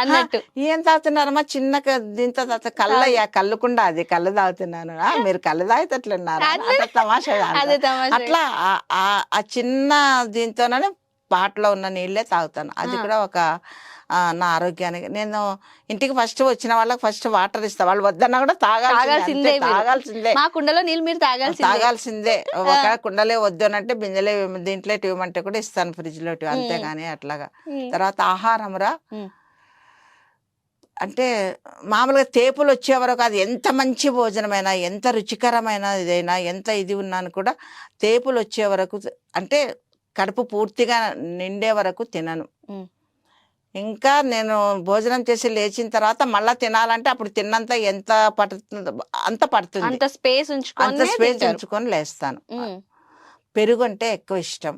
అన్నట్టు. ఏం తాగుతున్నారమ్మా? చిన్న దీంతో కళ్ళయ్యా, కళ్ళుకుండా అది కళ్ళు తాగుతున్నాను. మీరు కళ్ళు తాగుతట్లున్నారు, తమాషా. అట్లా ఆ చిన్న దీంతోనే పాటలో ఉన్న నీళ్ళే తాగుతాను. అది కూడా ఒక నా ఆరోగ్యానికి. నేను ఇంటికి ఫస్ట్ వచ్చిన వాళ్ళకి ఫస్ట్ వాటర్ ఇస్తా, వాళ్ళు వద్దన్నా కూడా తాగాల్సిందే. మా కుండలో నీళ్ళు మీరు తాగాల్సిందే. ఒక కుండలే వద్దు అని అంటే బిందెలే దీంట్లో ఇవ్వమంటే కూడా ఇస్తాను, ఫ్రిడ్జ్ లో. అంతేగాని అట్లాగా. తర్వాత ఆహారం అంటే మామూలుగా తేపులు వచ్చే వరకు అది ఎంత మంచి భోజనమైనా, ఎంత రుచికరమైన ఇదైనా, ఎంత ఇది ఉన్నాను కూడా తేపులు వచ్చే వరకు, అంటే కడుపు పూర్తిగా నిండే వరకు తినను. ఇంకా నేను భోజనం చేసి లేచిన తర్వాత మళ్ళా తినాలంటే అప్పుడు తిన్నంత ఎంత పడుతుందో అంత పడుతుంది, అంత స్పేస్ ఉంచుకొని లేస్తాను. పెరుగు అంటే ఎక్కువ ఇష్టం,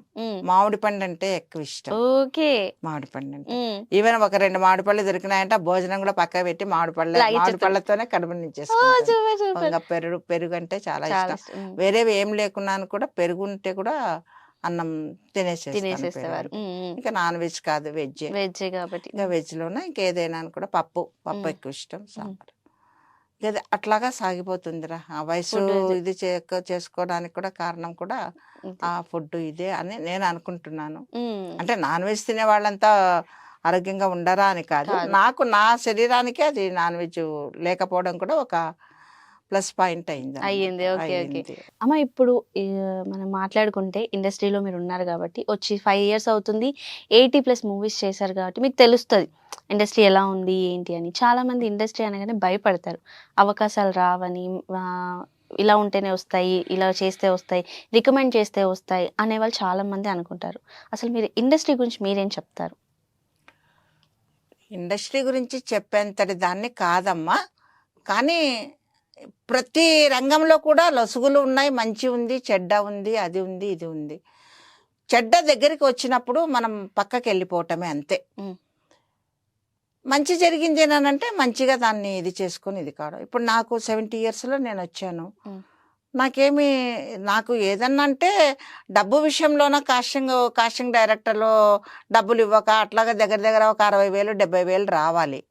మామిడి పండు అంటే ఎక్కువ ఇష్టం. మామిడి పండు అంటే ఈవెన్ ఒక 2 మామిడి పళ్ళు దొరికినాయంటే భోజనం కూడా పక్క పెట్టి మామిడి పళ్ళతోనే కడుపు నించేసుకుంటాను. ఇంకా పెరుగు అంటే చాలా ఇష్టం. వేరేవి ఏం లేకున్నాను కూడా పెరుగు ఉంటే కూడా అన్నం తినేసేస్తాను తినేసేసేవారు. పెరుగు. ఇంకా నాన్ వెజ్ కాదు, వెజ్. వెజ్ కాబట్టి ఇంకా వెజ్లోనే ఇంకేదైనా కూడా పప్పు ఎక్కువ ఇష్టం, సాంబార్. ఇది అట్లాగా సాగిపోతుందిరా. ఆ వయసు ఇది చేసుకోవడానికి కూడా కారణం కూడా ఆ ఫుడ్ ఇదే అని నేను అనుకుంటున్నాను. అంటే నాన్ వెజ్ తినే వాళ్ళంతా ఆరోగ్యంగా ఉండరా అని కాదు, నాకు నా శరీరానికి అది నాన్ వెజ్ లేకపోవడం కూడా ఒక ప్లస్ పాయింట్ అయ్యింది. ఓకే ఓకే అమ్మ, ఇప్పుడు మనం మాట్లాడుకుంటే ఇండస్ట్రీలో మీరు ఉన్నారు కాబట్టి వచ్చి 5 years అవుతుంది, 80+ మూవీస్ చేశారు కాబట్టి మీకు తెలుస్తుంది ఇండస్ట్రీ ఎలా ఉంది ఏంటి అని. చాలా మంది ఇండస్ట్రీ అనగానే భయపడతారు, అవకాశాలు రావని, ఇలా ఉంటేనే వస్తాయి, ఇలా చేస్తే వస్తాయి, రికమెండ్ చేస్తే వస్తాయి అనేవాళ్ళు చాలా మంది అనుకుంటారు. అసలు మీరు ఇండస్ట్రీ గురించి మీరేం చెప్తారు? ఇండస్ట్రీ గురించి చెప్పేంతటి దాన్ని కాదమ్మా, కానీ ప్రతి రంగంలో కూడా లొసుగులు ఉన్నాయి, మంచి ఉంది, చెడ్డ ఉంది, అది ఉంది, ఇది ఉంది. చెడ్డ దగ్గరికి వచ్చినప్పుడు మనం పక్కకి వెళ్ళిపోవటమే అంతే. మంచి జరిగింది అంటే మంచిగా దాన్ని ఇది చేసుకొని ఇది కావడం. ఇప్పుడు నాకు 70 yearsలో నేను వచ్చాను, నాకు ఏదన్నా అంటే డబ్బు విషయంలోన కాస్టింగ్ డైరెక్టర్లో డబ్బులు ఇవ్వక అట్లాగా దగ్గర దగ్గర ఒక 60,000 70,000 రావాలి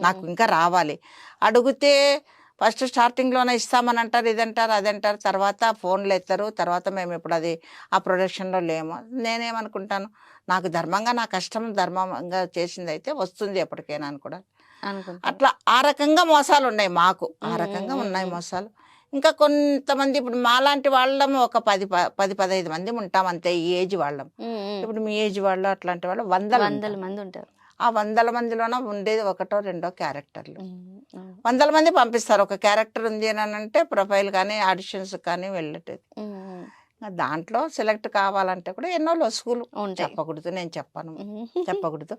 నాకు, ఇంకా రావాలి. అడిగితే ఫస్ట్ స్టార్టింగ్లోనే ఇస్తామని అంటారు, ఇదంటారు అదంటారు, తర్వాత ఫోన్లు ఎత్తారు, తర్వాత మేము ఇప్పుడు అది ఆ ప్రొడక్షన్లో లేము. నేనేమనుకుంటాను, నాకు ధర్మంగా నా కష్టం ధర్మంగా చేసింది అయితే వస్తుంది ఎప్పటికైనా అని కూడా అట్లా. ఆ రకంగా మోసాలు ఉన్నాయి మాకు, ఆ రకంగా ఉన్నాయి మోసాలు. ఇంకా కొంతమంది ఇప్పుడు మాలాంటి వాళ్ళము ఒక 10-15 మంది ఉంటాం అంతే, ఈ ఏజ్ వాళ్ళం. ఇప్పుడు మీ ఏజ్ వాళ్ళు అట్లాంటి వాళ్ళు వందల మంది ఉంటారు. ఆ 100 మందిలోన ఉండేది 1 or 2 క్యారెక్టర్లు. 100 మంది పంపిస్తారు, ఒక క్యారెక్టర్ ఉంది అని అంటే ప్రొఫైల్ కానీ ఆడిషన్స్ కానీ వెళ్ళేది. దాంట్లో సెలెక్ట్ కావాలంటే కూడా ఎన్నో లొసుగులు చెప్పకూడదు, నేను చెప్పకూడదు.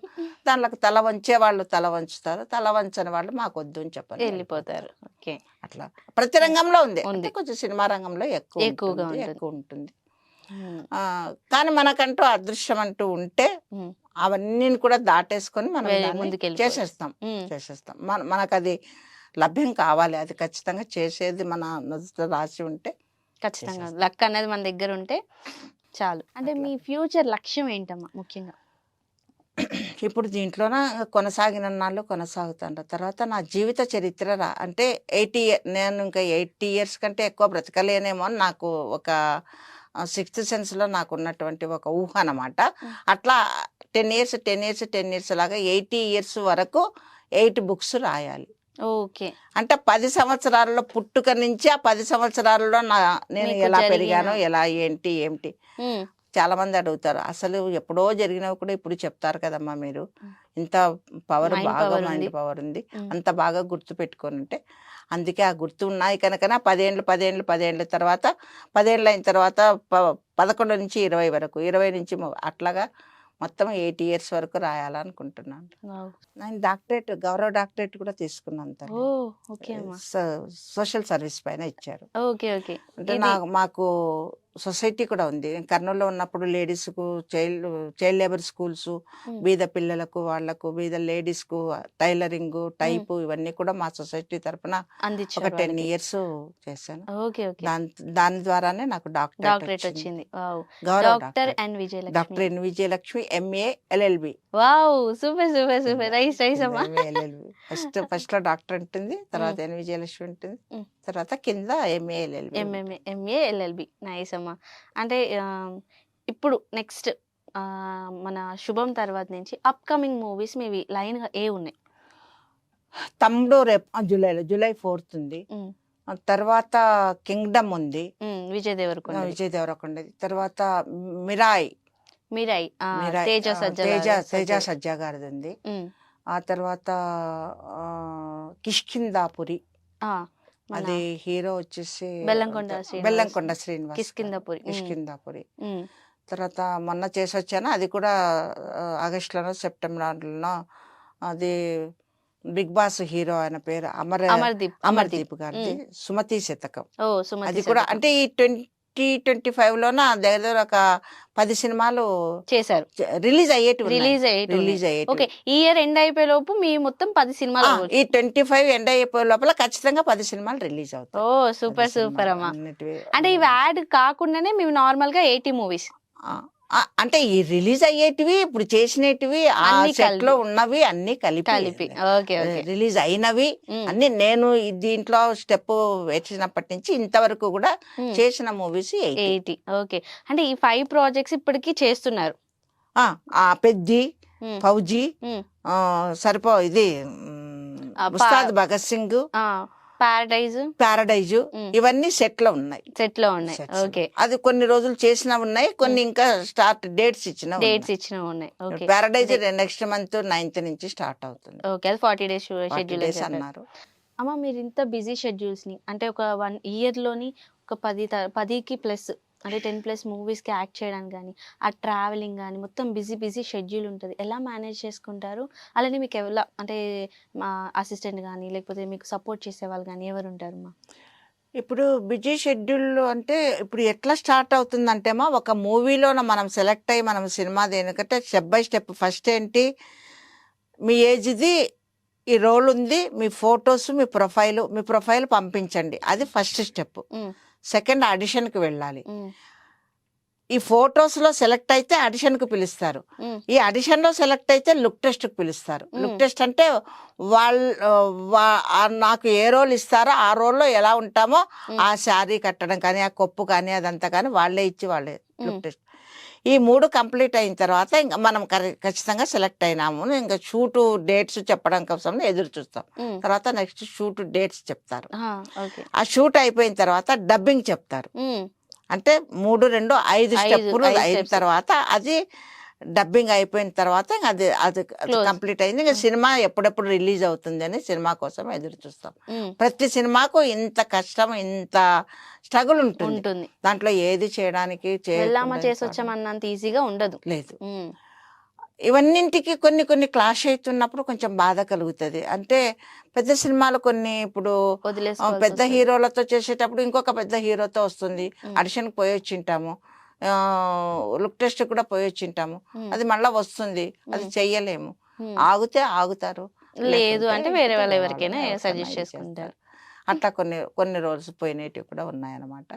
దాంట్లోకి తల వంచే వాళ్ళు తల వంచుతారు, తల వంచని వాళ్ళు మాకు వద్దు అని చెప్పాలి, వెళ్ళిపోతారు. అట్లా ప్రతి రంగంలో ఉంది, కొంచెం సినిమా రంగంలో ఎక్కువగా ఉంటుంది. కానీ మనకంటూ అదృశ్యం అంటూ ఉంటే అవన్నీ కూడా దాటేసుకొని మనం చేసేస్తాం. మనకు అది లభ్యం కావాలి, అది ఖచ్చితంగా చేసేది మన రాసి ఉంటే ఖచ్చితంగా లక్ అనేది మన దగ్గర ఉంటే చాలు. అంటే మీ ఫ్యూచర్ లక్ష్యం ఏంటమ్మా ముఖ్యంగా? ఇప్పుడు దీంట్లోన కొనసాగిన నాళ్ళు కొనసాగుతాను. తర్వాత నా జీవిత చరిత్ర అంటే నేను ఇంకా 80 years కంటే ఎక్కువ బ్రతకలేనేమో అని నాకు ఒక 6th sense నాకు ఉన్నటువంటి ఒక ఊహ అన్నమాట. అట్లా 10 years లాగా 80 years వరకు 8 books రాయాలి. ఓకే, అంటే 10 సంవత్సరాలలో పుట్టుక నుంచి ఆ 10 సంవత్సరాలలో నేను ఎలా పెరిగానో, ఎలా ఏమిటి చాలా మంది అడుగుతారు. అసలు ఎప్పుడో జరిగినవి కూడా ఇప్పుడు చెప్తారు కదమ్మా మీరు, ఇంత పవర్, బాగా మైండ్ పవర్ ఉంది, అంత బాగా గుర్తు పెట్టుకొని ఉంటే. అందుకే ఆ గుర్తు ఉన్నాయి కనుక 10 ఏళ్ళ తర్వాత 10 ఏళ్ళు అయిన తర్వాత 11 నుంచి 20 వరకు, 20 నుంచి అట్లాగా మొత్తం 80 years వరకు రాయాలనుకుంటున్నాను. నేను డాక్టరేట్, గౌరవ డాక్టరేట్ కూడా తీసుకున్నాను. సోషల్ సర్వీస్ పైన ఇచ్చారు. అంటే మాకు సొసైటీ కూడా ఉంది. కర్నూలులో ఉన్నప్పుడు లేడీస్కు చైల్డ్ లేబర్ స్కూల్స్, బీద పిల్లలకు, వాళ్లకు బీద లేడీస్కు టైలరింగ్, టైపు ఇవన్నీ కూడా మా సొసైటీ తరఫున ఒక 10 years చేశాను. దాని ద్వారానే నాకు డాక్టరేట్ వచ్చింది. Doctor N Vijayalakshmi MA LLB. First లో డాక్టర్ ఉంటుంది, తర్వాత ఎన్ విజయలక్ష్మి ఉంటుంది, తర్వాత కింద MA LLB. నైస్ అమ్మా. అంటే ఇప్పుడు నెక్స్ట్ మన శుభం తర్వాత నుంచి అప్కమింగ్ మూవీస్ మీవి లైన్ గా ఉన్నాయి? తమ్ముడు రేపు జూలై 4th ఉంది, తర్వాత కింగ్డమ్ ఉంది విజయ్ దేవరకొండ, తర్వాత మిరాయ్ తేజ సజ్జా గారిది ఉంది, ఆ తర్వాత కిష్కిందాపురి, అది హీరో వచ్చేసి బెల్లంకొండ శ్రీనివాస్, కిష్కిందాపురి. తర్వాత మొన్న చేసి వచ్చాను, అది కూడా ఆగస్టులోనో సెప్టెంబర్లోనో. అది బిగ్ బాస్ హీరో, ఆయన పేరు అమర్దీప్ గారిది, సుమతి శతకం. అది కూడా అంటే ఈ 2025లోన దగ్గర ఒక 10 సినిమాలు చేశారు, రిలీజ్ అయ్యేటి. ఓకే, ఈ ఇయర్ ఎండ్ అయిపోయే లోపు మీ మొత్తం 10 సినిమాలు, ఈ 25 ఎండ్ అయిపోయే లోపల ఖచ్చితంగా 10 సినిమాలు రిలీజ్ అవుతాయి. సూపర్ అమ్మా. అంటే ఇవి యాడ్ కాకుండానే మేము నార్మల్ గా 80 మూవీస్ అంటే ఈ రిలీజ్ అయ్యేటివి ఇప్పుడు చేసినటివి ఆ సెట్ లో ఉన్నవి అన్ని కలిపి రిలీజ్ అయినవి అన్ని నేను దీంట్లో స్టెప్ వేసినప్పటి నుంచి ఇంతవరకు కూడా చేసిన మూవీస్ 80. ఓకే, అంటే ఈ 5 ప్రాజెక్ట్స్ ఇప్పటికి చేస్తున్నారు. పెద్ది, ఫౌజీ, ఇది ఉస్తాద్ భగత్ సింగ్, పారడైజ్ ఇవన్నీ సెట్ లో ఉన్నాయి. ఓకే, అది కొన్ని రోజులు చేసిన ఉన్నాయి, కొన్ని ఇంకా స్టార్ట్ డేట్స్ ఇచ్చిన ఉన్నాయి. పారడైజ్ నెక్స్ట్ మంత్ 9th నుంచి స్టార్ట్ అవుతుంది. ఓకే, అది 40 days షెడ్యూల్ అన్నారు. అమ్మ, మీరు ఇంత బిజీ షెడ్యూల్స్ ని అంటే ఒక 1 year లోని ఒక 10కి ప్లస్ అంటే 10+ మూవీస్కి యాక్ట్ చేయడానికి కానీ ఆ ట్రావెలింగ్ కానీ మొత్తం బిజీ షెడ్యూల్ ఉంటుంది. ఎలా మేనేజ్ చేసుకుంటారు? అలానే మీకు ఎవరు అంటే మా అసిస్టెంట్ కానీ లేకపోతే మీకు సపోర్ట్ చేసే వాళ్ళు కానీ ఎవరు ఉంటారు? మా ఇప్పుడు బిజీ షెడ్యూల్ అంటే ఇప్పుడు ఎట్లా స్టార్ట్ అవుతుందంటేమా, ఒక మూవీలోన మనం సెలెక్ట్ అయ్యి మనం సినిమా దేనికంటే స్టెప్ బై స్టెప్ ఫస్ట్ ఏంటి, మీ ఏజ్ది ఈ రోల్ ఉంది, మీ ఫొటోస్, మీ ప్రొఫైల్ పంపించండి, అది ఫస్ట్ స్టెప్. సెకండ్ ఆడిషన్కి వెళ్ళాలి. ఈ ఫొటోస్లో సెలెక్ట్ అయితే ఆడిషన్కి పిలుస్తారు. ఈ ఆడిషన్లో సెలెక్ట్ అయితే లుక్ టెస్ట్కి పిలుస్తారు. లుక్ టెస్ట్ అంటే నాకు ఏ రోల్ ఇస్తారో ఆ రోల్లో ఎలా ఉంటామో ఆ శారీ కట్టడం కానీ ఆ కొప్పు కానీ అదంతా కానీ వాళ్ళే లుక్ టెస్ట్. ఈ 3 కంప్లీట్ అయిన తర్వాత ఇంకా మనం ఖచ్చితంగా సెలెక్ట్ అయినాము, ఇంకా షూట్ డేట్స్ చెప్పడం కోసం ఎదురు చూస్తాం. తర్వాత నెక్స్ట్ షూట్ డేట్స్ చెప్తారు. ఆ షూట్ అయిపోయిన తర్వాత డబ్బింగ్ చెప్తారు. అంటే 3, 2, 5 స్టెప్పులు అయిన తర్వాత అది డబ్బింగ్ అయిపోయిన తర్వాత అది కంప్లీట్ అయింది. ఇంకా సినిమా ఎప్పుడెప్పుడు రిలీజ్ అవుతుంది అని సినిమా కోసం ఎదురు చూస్తాం. ప్రతి సినిమాకు ఇంత కష్టం, ఇంత స్ట్రగుల్ ఉంటుంది. దాంట్లో ఏది చేయడానికి వచ్చామన్నంత ఈజీగా ఉండదు, లేదు. ఇవన్నింటికి కొన్ని క్లాష్ అవుతున్నప్పుడు కొంచెం బాధ కలుగుతుంది. అంటే పెద్ద సినిమాలు కొన్ని ఇప్పుడు పెద్ద హీరోలతో చేసేటప్పుడు ఇంకొక పెద్ద హీరోతో వస్తుంది, ఆడిషన్కి పోయి వచ్చింటాము, లుక్ టెస్ట్ కూడా పోయి వచ్చింటాము, అది మళ్ళీ వస్తుంది, అది చెయ్యలేము. ఆగుతారు, లేదు అంటే వేరే వాళ్ళు ఎవరికైనా సజెస్ట్ చేసుకుంటారు. అట్లా కొన్ని రోజులు పోయినవి కూడా ఉన్నాయన్నమాట.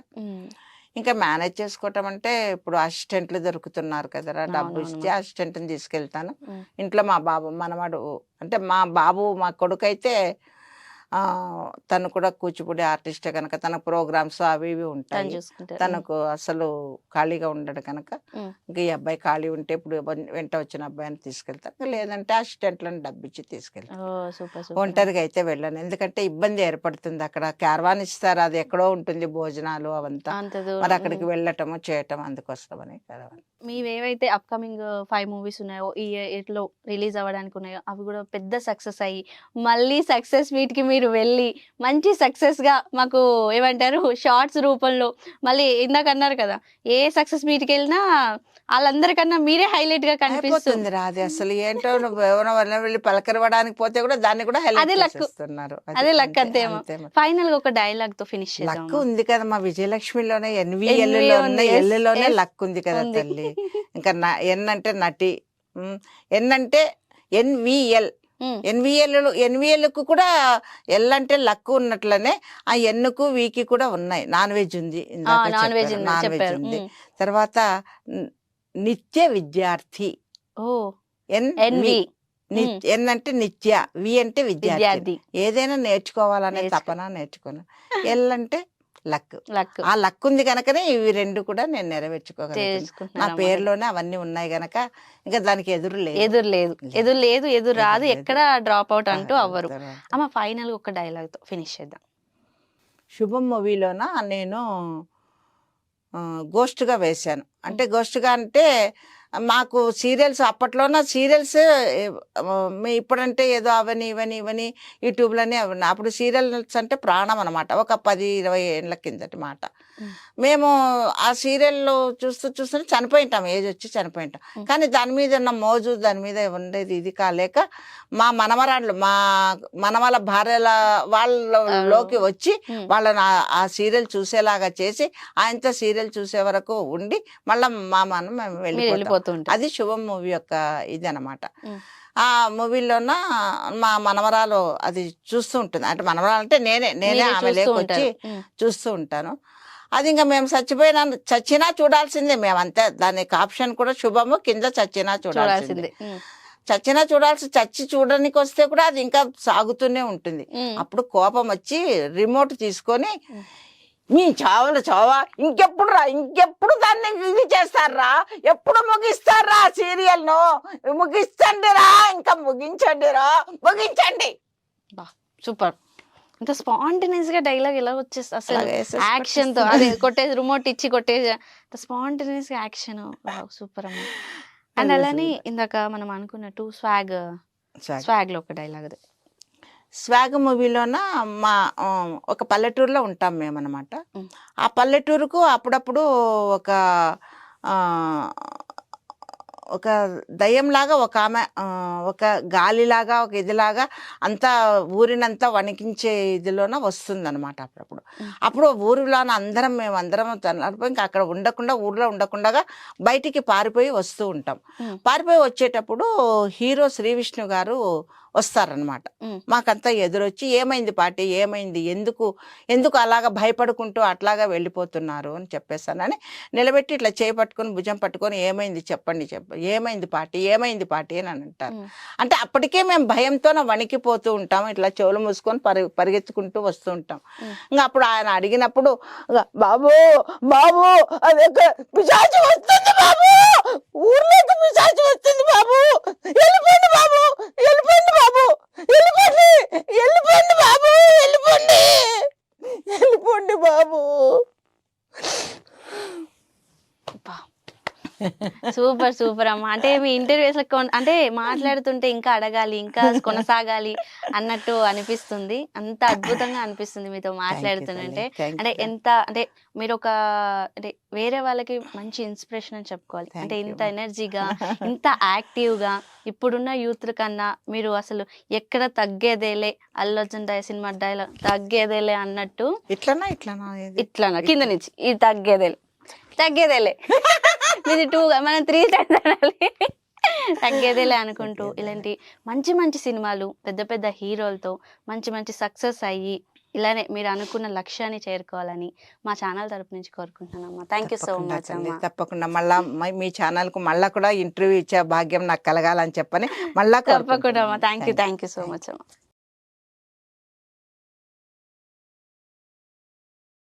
ఇంకా మేనేజ్ చేసుకోవటం అంటే ఇప్పుడు అసిస్టెంట్లు దొరుకుతున్నారు కదరా, డబ్బు ఇస్తే అసిస్టెంట్ని తీసుకెళ్తాను. ఇంట్లో మా బాబు మనవాడు అంటే మా కొడుకు అయితే తను కూడా కూచిపూడి ఆర్టిస్టే కనుక తన ప్రోగ్రామ్స్ అవి ఇవి ఉంటాయి. తనకు అసలు ఖాళీగా ఉండడు కనుక ఇంకా ఈ అబ్బాయి ఖాళీ ఉంటే ఇప్పుడు వెంట వచ్చిన అబ్బాయిని తీసుకెళ్తాను, లేదంటే అసిస్టెంట్లను డబ్బిచ్చి తీసుకెళ్తాను. ఒంటరిగా అయితే వెళ్ళాను, ఎందుకంటే ఇబ్బంది ఏర్పడుతుంది. అక్కడ క్యారవాన్ ఇస్తారు, అది ఎక్కడో ఉంటుంది, భోజనాలు అవంతా, మరి అక్కడికి వెళ్ళటము చేయటం, అందుకోసమని క్యారవాన్. మీవేవైతే అప్కమింగ్ 5 మూవీస్ ఉన్నాయో ఈ ఇయర్లో రిలీజ్ అవ్వడానికి ఉన్నాయో అవి కూడా పెద్ద సక్సెస్ అయ్యి మళ్ళీ సక్సెస్ మీట్కి మీరు వెళ్ళి మంచి సక్సెస్గా మాకు ఏమంటారు షార్ట్స్ రూపంలో మళ్ళీ ఇందాక అన్నారు కదా, ఏ సక్సెస్ మీట్కి వెళ్ళినా వాళ్ళందరికన్నా మీరే హైలైట్ గా కనిపిస్తుంది. రాదు అసలు ఏంటో, వెళ్ళి పలకరవడానికి పోతే కూడా దాన్ని కూడా అదే లక్ అంతే. ఫైనల్ గా ఒక డైలాగ్ తో ఫినిష్ చేద్దాం. లక్ ఉంది కదా మా విజయలక్ష్మిలోనే, ఎల్లోనే లక్ ఉంది కదా తల్లి. ఇంకా ఎన్ అంటే నటి, ఎన్ అంటే ఎన్విఎల్కు కూడా ఎల్ అంటే లక్ ఉన్నట్లనే ఆ ఎన్నుకు వీకి కూడా ఉన్నాయి. నాన్ వెజ్ ఉంది, నాన్ వెజ్ ఉంది. తర్వాత నిత్య విద్యార్థి, ఎన్ అంటే నిత్య, వి అంటే విద్యార్థి. ఏదైనా నేర్చుకోవాలనే తపన నేర్చుకున్నా. ఎల్ అంటే లక్. ఆ లక్ ఉంది కనుకనే ఇవి 2 కూడా నేను నెరవేర్చుకోగలను. నా పేరులోనే అవన్నీ ఉన్నాయి గనక ఇంకా దానికి ఎదురు రాదు, ఎక్కడ డ్రాప్ అవుట్ అంటూ అవ్వరు. అమ్మ ఫైనల్ ఒక డైలాగ్ తో ఫినిష్ చేద్దాం. శుభం మూవీలోన నేను గోస్ట్గా వేశాను. అంటే గోస్ట్గా అంటే మాకు సీరియల్స్ అప్పట్లోన సీరియల్స్ ఇప్పుడంటే ఏదో అవని ఇవని యూట్యూబ్లోనే అవన్నీ, అప్పుడు సీరియల్స్ అంటే ప్రాణం అనమాట. ఒక 10-20 ఏళ్ళ కిందటి మాట. మేము ఆ సీరియల్లో చూస్తూ చనిపోయింటాం, ఏజ్ వచ్చి చనిపోయింటాం. కానీ దాని మీద ఉన్న మోజు, దాని మీద ఉండేది ఇది కాలేక మా మనవాళ్ళ భార్యల వాళ్ళలోకి వచ్చి వాళ్ళని ఆ సీరియల్ చూసేలాగా చేసి ఆయనతో సీరియల్ చూసే వరకు ఉండి మళ్ళీ మేము వెళ్ళిపోతాం. అది శుభం మూవీ యొక్క ఇది అనమాట. ఆ మూవీలోన మా మనవరాలు అది చూస్తూ ఉంటుంది. అంటే మనవరాలు అంటే నేనే ఆమె లేకొచ్చి చూస్తూ ఉంటాను. అది ఇంకా మేము చచ్చినా చూడాల్సిందే మేము, అంతే. దానికి ఆప్షన్ కూడా శుభము, కింద చచ్చినా చూడాల్సిందే. చచ్చి చూడడానికి వస్తే కూడా అది ఇంకా సాగుతూనే ఉంటుంది. అప్పుడు కోపం వచ్చి రిమోట్ తీసుకొని మీ చావా ఇంకెప్పుడు దాన్ని ఇది చేస్తారా, ఎప్పుడు ముగిస్తారా సీరియల్ ను, ముగించండిరా, ఇంకా ముగించండి. సూపర్. ఇంత స్పాంటేనియస్ గా డైలాగ్ ఎలా వచ్చేసి అసలు యాక్షన్ తో, అదే కొట్టేసి రిమోట్ ఇచ్చి కొట్టేసి స్పాంటేనియస్ గా యాక్షన్. సూపర్ అమ్మ. అండ్ అలానే ఇందాక మనం అనుకున్నట్టు స్వాగ్ లో ఒక డైలాగ్, అది స్వాగ్ మూవీలోన మా ఒక పల్లెటూరులో ఉంటాం మేము అనమాట. ఆ పల్లెటూరుకు అప్పుడప్పుడు ఒక దయ్యంలాగా ఒక ఆమె, ఒక గాలిలాగా, ఒక ఇదిలాగా అంతా ఊరినంతా వణికించే ఇదిలోన వస్తుందన్నమాట అప్పుడప్పుడు. అప్పుడు ఊరిలోన మేమందరం ఇంకా అక్కడ ఊర్లో ఉండకుండా బయటికి పారిపోయి వస్తూ ఉంటాం. పారిపోయి వచ్చేటప్పుడు హీరో శ్రీ విష్ణు గారు వస్తారనమాట. మాకంతా ఎదురొచ్చి ఏమైంది పార్టీ, ఏమైంది, ఎందుకు అలాగా భయపడుకుంటూ అట్లాగా వెళ్ళిపోతున్నారు అని చెప్పేస్తానని నిలబెట్టి ఇట్లా చేపట్టుకొని భుజం పట్టుకొని ఏమైంది చెప్పండి ఏమైంది పార్టీ అని అంటారు. అంటే అప్పటికే మేము భయంతో వణికిపోతూ ఉంటాం, ఇట్లా చెవులు మూసుకొని పరిగెత్తుకుంటూ వస్తూ ఉంటాం. ఇంకా అప్పుడు ఆయన అడిగినప్పుడు బాబు అదే పిశాచి వస్తుంది బాబు, ఊర్లోకి పిశాచి వస్తుంది బాబు, వెళ్ళిపోండి బాబు, వెళ్ళిపోండి బాబు, వెళ్ళిపోండి బాబు, వెళ్ళిపోండి బాబు. సూపర్ అమ్మ. అంటే మీ ఇంటర్వ్యూస్ అంటే మాట్లాడుతుంటే ఇంకా అడగాలి, ఇంకా కొనసాగాలి అన్నట్టు అనిపిస్తుంది. అంత అద్భుతంగా అనిపిస్తుంది మీతో మాట్లాడుతుంటే. అంటే అంటే మీరు అంటే వేరే వాళ్ళకి మంచి ఇన్స్పిరేషన్ అని చెప్పుకోవాలి. అంటే ఇంత ఎనర్జీగా, ఇంత యాక్టివ్ గా ఇప్పుడున్న యూత్ కన్నా మీరు అసలు ఎక్కడ తగ్గేదేలే, అల్లు అర్జున్ సినిమా డైలాగ్ తగ్గేదేలే అన్నట్టు ఇట్లా కింద నుంచి ఇది తగ్గేదేలే ఇది 2 మనం 3 టైమ్స్ అనాలి, తగ్గేదేలే అనుకుంటూ ఇలాంటి మంచి సినిమాలు పెద్ద హీరోలతో మంచి సక్సెస్ అయ్యి ఇలానే మీరు అనుకున్న లక్ష్యాన్ని చేరుకోవాలని మా ఛానల్ తరపు నుంచి కోరుకుంటున్నానమ్మా. థ్యాంక్ యూ సో మచ్ అమ్మా. తప్పకుండా మళ్ళా మీ ఛానల్ కు మళ్ళా కూడా ఇంటర్వ్యూ ఇచ్చే భాగ్యం నాకు కలగాలని చెప్పని మళ్ళా తప్పకుండా అమ్మా. థ్యాంక్ యూ సో మచ్ అమ్మా.